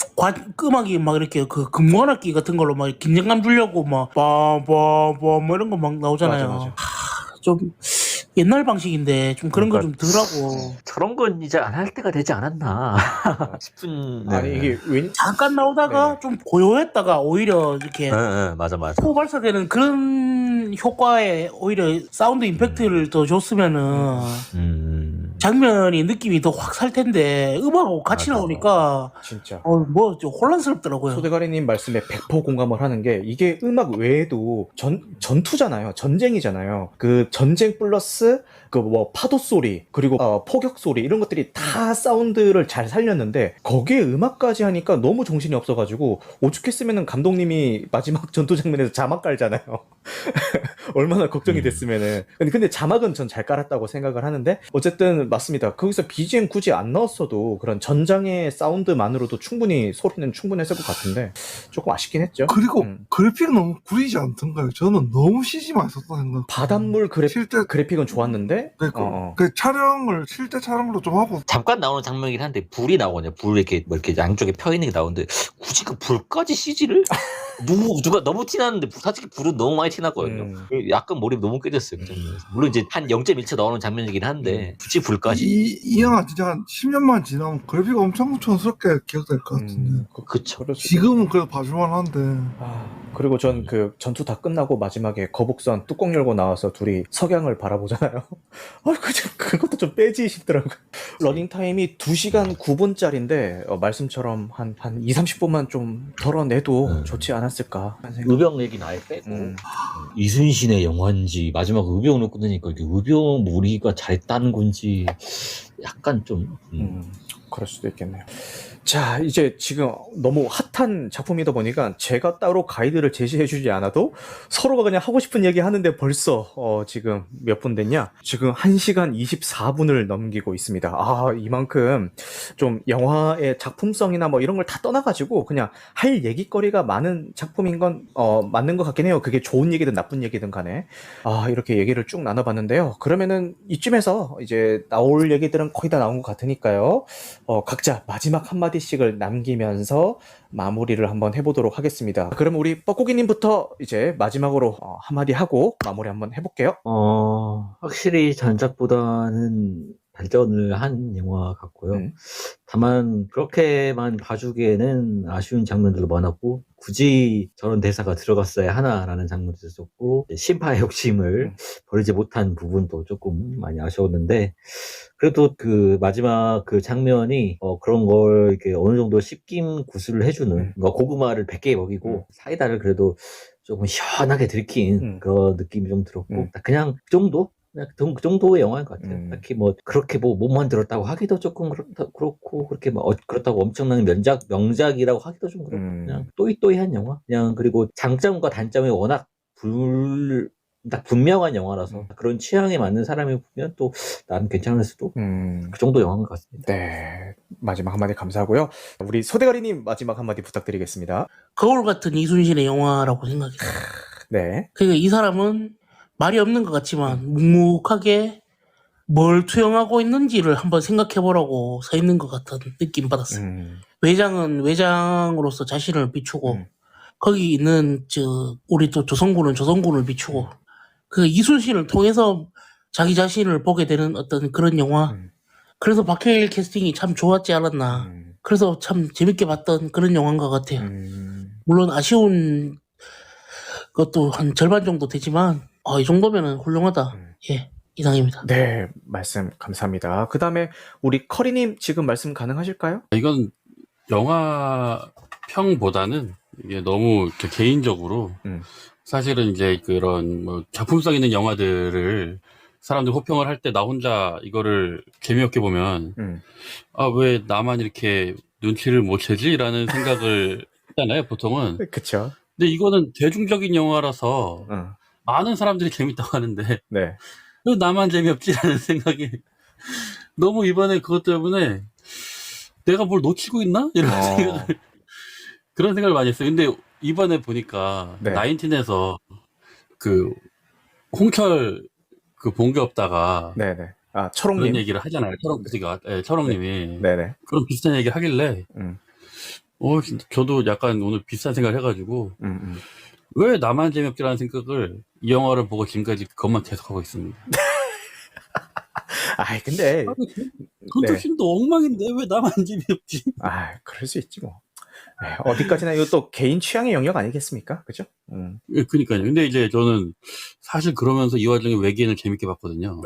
음악이 막 이렇게 그 금관악기 같은 걸로 막 긴장감 주려고 막 뭐 이런 거 막 나오잖아요.
맞아.
좀 옛날 방식인데 좀 그런 거 좀 덜하고.
저런 건 이제 안 할 때가 되지 않았나 싶은.
아니 이게
잠깐 나오다가 좀 고요했다가 오히려 이렇게
맞아.
코 발사되는 그런 효과에 오히려 사운드 임팩트를 더 줬으면은 장면이 느낌이 더 확 살 텐데 음악하고 같이 나오니까
진짜
좀 혼란스럽더라고요.
소대가리님 말씀에 100% 공감을 하는 게 이게 음악 외에도 전투잖아요. 전쟁이잖아요. 그 전쟁 플러스 그 뭐 파도 소리 그리고 포격 소리 이런 것들이 다 사운드를 잘 살렸는데 거기에 음악까지 하니까 너무 정신이 없어가지고 오죽했으면은 감독님이 마지막 전투 장면에서 자막 깔잖아요. 얼마나 걱정이 됐으면은. 근데 자막은 전 잘 깔았다고 생각을 하는데 어쨌든 맞습니다. 거기서 BGM 굳이 안 넣었어도 그런 전장의 사운드만으로도 소리는 충분했을 것 같은데 조금 아쉽긴 했죠.
그리고 그래픽은 너무 구리지 않던가요? 저는 너무 CG만 썼다 생각.
바닷물 그래픽은 좋았는데
그 실제 촬영으로 좀 하고
잠깐 나오는 장면이긴 한데 불이 나오거든요. 불 이렇게 뭐 이렇게 양쪽에 펴 있는 게 나오는데 굳이 그 불까지 CG를 누가 너무 티나는데 사실 불은 너무 많이 티났거든요. 약간 몰입 너무 깨졌어요. 그 장면에서. 물론 이제 한 0.1초 나오는 장면이긴 한데 굳이 불까지.
이 영화 진짜 한 10년만 지나면 그래픽 엄청 촌스럽게 기억될 것 같은데.
그쵸.
지금은 그래도 봐줄만한데.
그리고 전 그 전투 다 끝나고 마지막에 거북선 뚜껑 열고 나와서 둘이 석양을 바라보잖아요. 그것도 좀 빼지 싶더라고요. 러닝 타임이 2시간 9분짜리인데 말씀처럼 한 2, 30분만 좀 덜어내도 좋지 않았을까.
의병 얘기는 아예 빼고 이순신의 영화인지 마지막 의병으로 끝내니까 이게 의병 우리가 잘했다는 건지 약간 좀
그럴 수도 있겠네요. 자, 이제 지금 너무 핫한 작품이다 보니까 제가 따로 가이드를 제시해주지 않아도 서로가 그냥 하고 싶은 얘기 하는데 벌써 지금 몇 분 됐냐? 지금 1시간 24분을 넘기고 있습니다. 이만큼 좀 영화의 작품성이나 뭐 이런 걸 다 떠나가지고 그냥 할 얘기거리가 많은 작품인 건 맞는 것 같긴 해요. 그게 좋은 얘기든 나쁜 얘기든 간에. 이렇게 얘기를 쭉 나눠봤는데요. 그러면은 이쯤에서 이제 나올 얘기들은 거의 다 나온 것 같으니까요. 각자 마지막 한마디씩을 남기면서 마무리를 한번 해보도록 하겠습니다. 그럼 우리 뻐꾸기님부터 이제 마지막으로 한마디 하고 마무리 한번 해볼게요.
확실히 전작보다는 발전을 한 영화 같고요. 다만 그렇게만 봐주기에는 아쉬운 장면들도 많았고 굳이 저런 대사가 들어갔어야 하나라는 장면도 있었고 신파의 욕심을 버리지 못한 부분도 조금 많이 아쉬웠는데 그래도 그 마지막 그 장면이 그런 걸 이렇게 어느 정도 씹김 구술을 해주는 고구마를 100개 먹이고 사이다를 그래도 조금 시원하게 들이킨 그런 느낌이 좀 들었고 그냥 그 정도? 그냥 그 정도의 영화인 것 같아요. 딱히 뭐 그렇게 뭐 못 만들었다고 하기도 조금 그렇고 그렇게 뭐 그렇다고 엄청난 명작이라고 하기도 좀 그렇고 그냥 또이또이한 영화. 그냥 그리고 장점과 단점이 워낙 딱 분명한 영화라서 그런 취향에 맞는 사람이 보면 또 나름 괜찮을 수도 그 정도 영화인 것 같습니다.
네, 마지막 한마디 감사하고요. 우리 소대가리님 마지막 한마디 부탁드리겠습니다.
거울 같은 이순신의 영화라고 생각해요.
네.
그러니까 이 사람은 말이 없는 것 같지만 묵묵하게 뭘 투영하고 있는지를 한번 생각해보라고 서 있는 것 같은 느낌 받았어요. 외장은 외장으로서 자신을 비추고 거기 있는 우리 또 조선군은 조선군을 비추고 그 이순신을 통해서 자기 자신을 보게 되는 어떤 그런 영화. 그래서 박해일 캐스팅이 참 좋았지 않았나. 그래서 참 재밌게 봤던 그런 영화인 것 같아요. 물론 아쉬운 것도 한 절반 정도 되지만 이 정도면은 훌륭하다. 예, 이상입니다.
네, 말씀 감사합니다. 그 다음에 우리 커리님 지금 말씀 가능하실까요?
이건 영화 평보다는 이게 너무 이렇게 개인적으로 사실은 이제 그런 뭐 작품성 있는 영화들을 사람들 호평을 할 때 나 혼자 이거를 재미없게 보면 왜 나만 이렇게 눈치를 못 채지? 라는 생각을 하잖아요, 보통은.
그쵸.
근데 이거는 대중적인 영화라서 많은 사람들이 재밌다고 하는데
네.
왜 나만 재미없지라는 생각이 너무 이번에 그것 때문에 내가 뭘 놓치고 있나? 이런 그런 생각을 많이 했어요. 근데 이번에 보니까 나인틴에서 그 홍철 그 본게 없다가
네네. 철옹님
그런 얘기를 하잖아요. 철옹님이
네네.
그런 비슷한 얘기를 하길래 저도 약간 오늘 비슷한 생각을 해가지고 왜 나만 재미없지라는 생각을 이 영화를 보고 지금까지 그것만 계속하고 있습니다.
근데
컨셉도 엉망인데 왜 나만 재미없지?
그럴 수 있지 뭐. 어디까지나 이것도 개인 취향의 영역 아니겠습니까? 그죠?
그러니까요. 근데 이제 저는 사실 그러면서 이 와중에 외계인을 재밌게 봤거든요.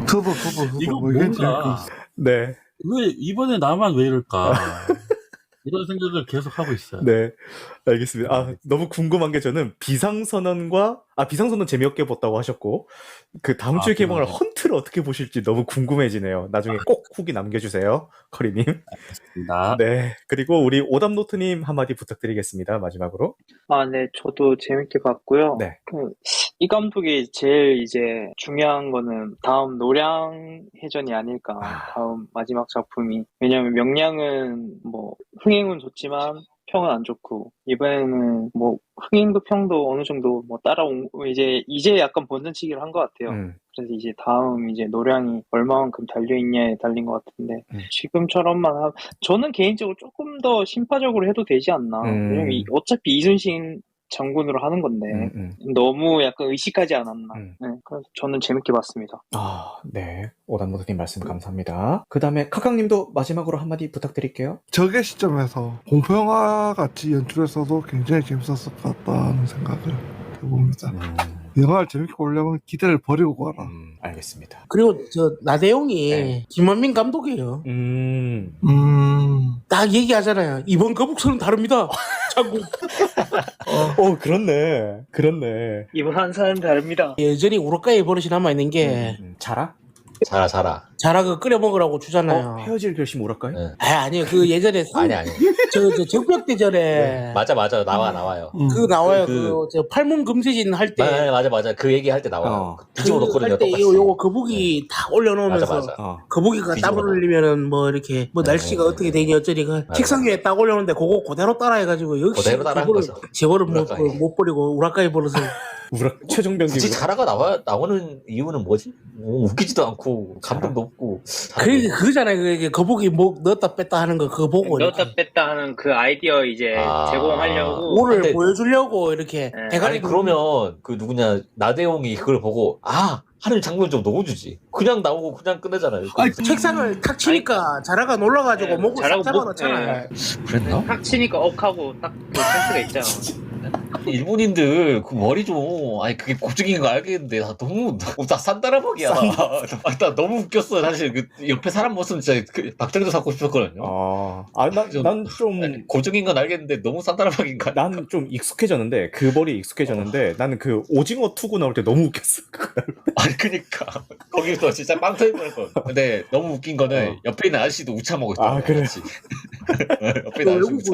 저도
이거 뭔가
네.
왜 이번에 나만 왜 이럴까? 이런 생각을 계속 하고 있어요.
네, 알겠습니다. 너무 궁금한 게 저는 비상선언과 비상선은 재미없게 봤다고 하셨고, 그 다음 주에 개봉할 헌트를 어떻게 보실지 너무 궁금해지네요. 나중에 꼭 후기 남겨주세요, 커리님.
알겠습니다.
네. 그리고 우리 오답노트님 한마디 부탁드리겠습니다, 마지막으로.
네, 저도 재밌게 봤고요.
네.
이 감독이 제일 이제 중요한 거는 다음 노량해전이 아닐까. 다음 마지막 작품이. 왜냐면 명량은 뭐 흥행은 좋지만 평은 안 좋고, 이번에는 뭐 흥행도 평도 어느 정도 뭐 따라온, 이제 약간 본전치기를 한 것 같아요. 그래서 이제 다음 이제 노량이 얼마만큼 달려있냐에 달린 것 같은데, 지금처럼만 저는 개인적으로 조금 더 심파적으로 해도 되지 않나. 왜냐면 어차피 이순신 장군으로 하는 건데, 너무 약간 의식하지 않았나. 네, 그래서 저는 재밌게 봤습니다.
네. 오단모드님 말씀 감사합니다. 그 다음에 카강님도 마지막으로 한마디 부탁드릴게요.
저게 시점에서 공포영화 같이 연출했어도 굉장히 재밌었을 것 같다는 생각을 해봅니다. 영화를 재밌게 보려면 기대를 버리고 가라.
알겠습니다.
그리고 저 나대용이 김원민 감독이에요. 딱 얘기하잖아요. 이번 거북선은 다릅니다. 자꾸.
그렇네.
이번 한사는 다릅니다.
여전히 우라카이 버릇이 남아있는 게
자라?
자라 그 끓여 먹으라고 주잖아요.
헤어질 결심 오랄까요?
네.
아니요. 그 예전에
아니.
저 적벽대전에
맞아. 나와요.
그 나와요. 저 팔문 금세진 할 때.
맞아. 그 얘기 할 때 나와요. 뒤집어 놓거든요.
할때
똑같이.
요거 거북이 다 올려놓으면서
맞아.
거북이가
뒤집어
땀을 흘리면은 뭐 이렇게 뭐 날씨가 어떻게 되니 어쩌니 그 책상 위에 딱 올려놓는데 그거 그대로 따라해가지고 역시
그대로 따라한 거죠.
저거를
우라카이.
못 버리고 우라카이 버릇을
최종병기.
굳이 자라가 나오는 이유는 뭐지? 웃기지도 않고 감동도 없고.
그거잖아요. 그게 거북이 목 넣었다 뺐다 하는 거 그거 보고
넣었다 뺐다 하는 그 아이디어 이제 제공하려고.
오를
근데-
보여주려고 이렇게 대가리
아니 그러면 그 누구냐 나대용이 그걸 보고 하는 장면 좀 넣어주지. 그냥 나오고 그냥 끝내잖아요.
책상을 탁 치니까 자라가 놀라가지고 목을 싹
자라가
잡아놨잖아요.
그랬나?
탁 치니까 억하고 딱 그 센스가 있잖아.
일본인들 그 머리 좀 그게 고증인 거 알겠는데 다 산다라박이야. 나 너무 웃겼어 사실. 그 옆에 사람 모습 진짜 박장도 사고 싶었거든요.
난 좀
고증인 건 알겠는데 너무 산다라박인가?
난 좀 익숙해졌는데 그 머리 익숙해졌는데 나는 그 오징어 투구 나올 때 너무 웃겼어.
그니까 거기서 진짜 빵 터질 뻔했거든. 근데 너무 웃긴 거는 옆에 있는 아저씨도 우차 먹고 있어.
그래.
옆에 있는 아저씨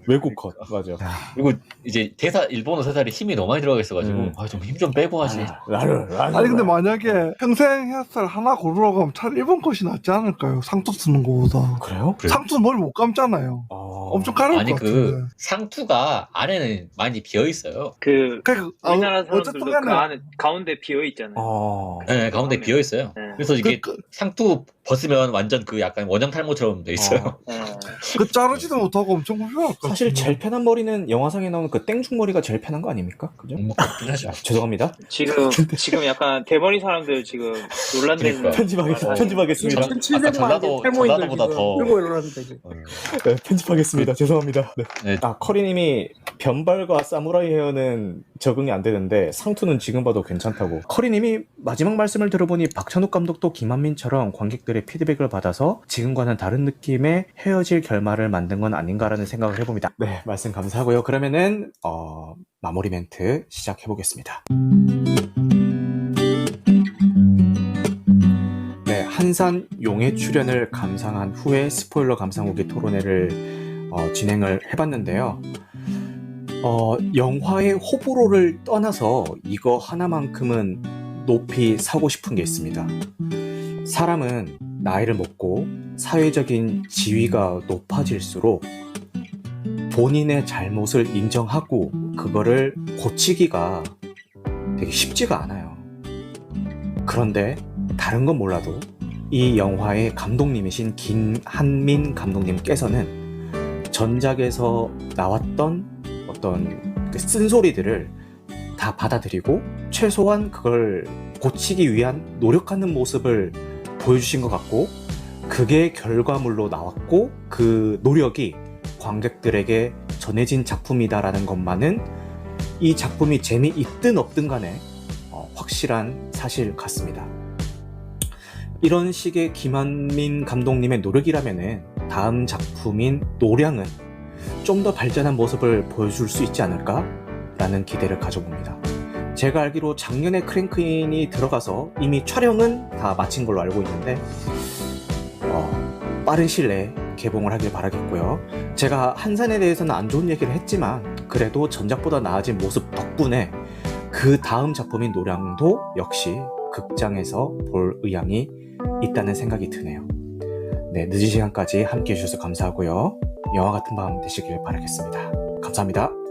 외국 컷. 맞아.
그리고 이제 일본어 대사에 힘이 너무 많이 들어가 있어가지고 좀 힘 좀 빼고 하지.
아니 근데 만약에 평생 헤어스타일 하나 고르라고 하면 차라리 일본 컷이 낫지 않을까요? 상투 쓰는 거보다.
그래요?
상투는 머리 못 감잖아요. 엄청 가려울
아니
것 같은데.
상투가 안에는 많이 비어 있어요.
우리나라 사람들도
어쨌든
그
간에
안에 가운데 비어 있잖아요.
네, 가운데 비어 있어요. 그래서 이게 상투 벗으면 완전 그 약간 원형 탈모처럼 돼 있어요.
그 자르지도 못하고 엄청 불편할 것 같아요.
사실 제일 편한 머리는 영화상에 나오는 그 땡중 머리가 제일 편한 거 아닙니까? 그죠?
그렇긴 하죠.
죄송합니다.
지금 약간 대머리 사람들 지금 논란되는
편집하겠습니다.
1700만 개 탈모인들
전라도보다 더.
들고 일어났는데 지금.
네, 편집하겠습니다. 죄송합니다. 네. 커리님이 변발과 사무라이 헤어는 적응이 안 되는데 상투는 지금 봐도 괜찮다고. 커리님이 마지막 말씀을 들어보니 박찬욱 감독도 김한민처럼 관객들의 피드백을 받아서 지금과는 다른 느낌의 헤어질 결말을 만든 건 아닌가라는 생각을 해봅니다. 네, 말씀 감사하고요. 그러면은 마무리 멘트 시작해보겠습니다. 네, 한산 용의 출연을 감상한 후에 스포일러 감상 후기 토론회를 진행을 해봤는데요. 영화의 호불호를 떠나서 이거 하나만큼은 높이 사고 싶은 게 있습니다. 사람은 나이를 먹고 사회적인 지위가 높아질수록 본인의 잘못을 인정하고 그거를 고치기가 되게 쉽지가 않아요. 그런데 다른 건 몰라도 이 영화의 감독님이신 김한민 감독님께서는 전작에서 나왔던 어떤 그 쓴소리들을 다 받아들이고 최소한 그걸 고치기 위한 노력하는 모습을 보여주신 것 같고, 그게 결과물로 나왔고 그 노력이 관객들에게 전해진 작품이다라는 것만은 이 작품이 재미있든 없든 간에 확실한 사실 같습니다. 이런 식의 김한민 감독님의 노력이라면은 다음 작품인 노량은 좀 더 발전한 모습을 보여줄 수 있지 않을까 라는 기대를 가져봅니다. 제가 알기로 작년에 크랭크인이 들어가서 이미 촬영은 다 마친 걸로 알고 있는데 빠른 시일 내에 개봉을 하길 바라겠고요. 제가 한산에 대해서는 안 좋은 얘기를 했지만 그래도 전작보다 나아진 모습 덕분에 그 다음 작품인 노량도 역시 극장에서 볼 의향이 있다는 생각이 드네요. 네, 늦은 시간까지 함께 해주셔서 감사하고요. 영화 같은 밤 되시길 바라겠습니다. 감사합니다.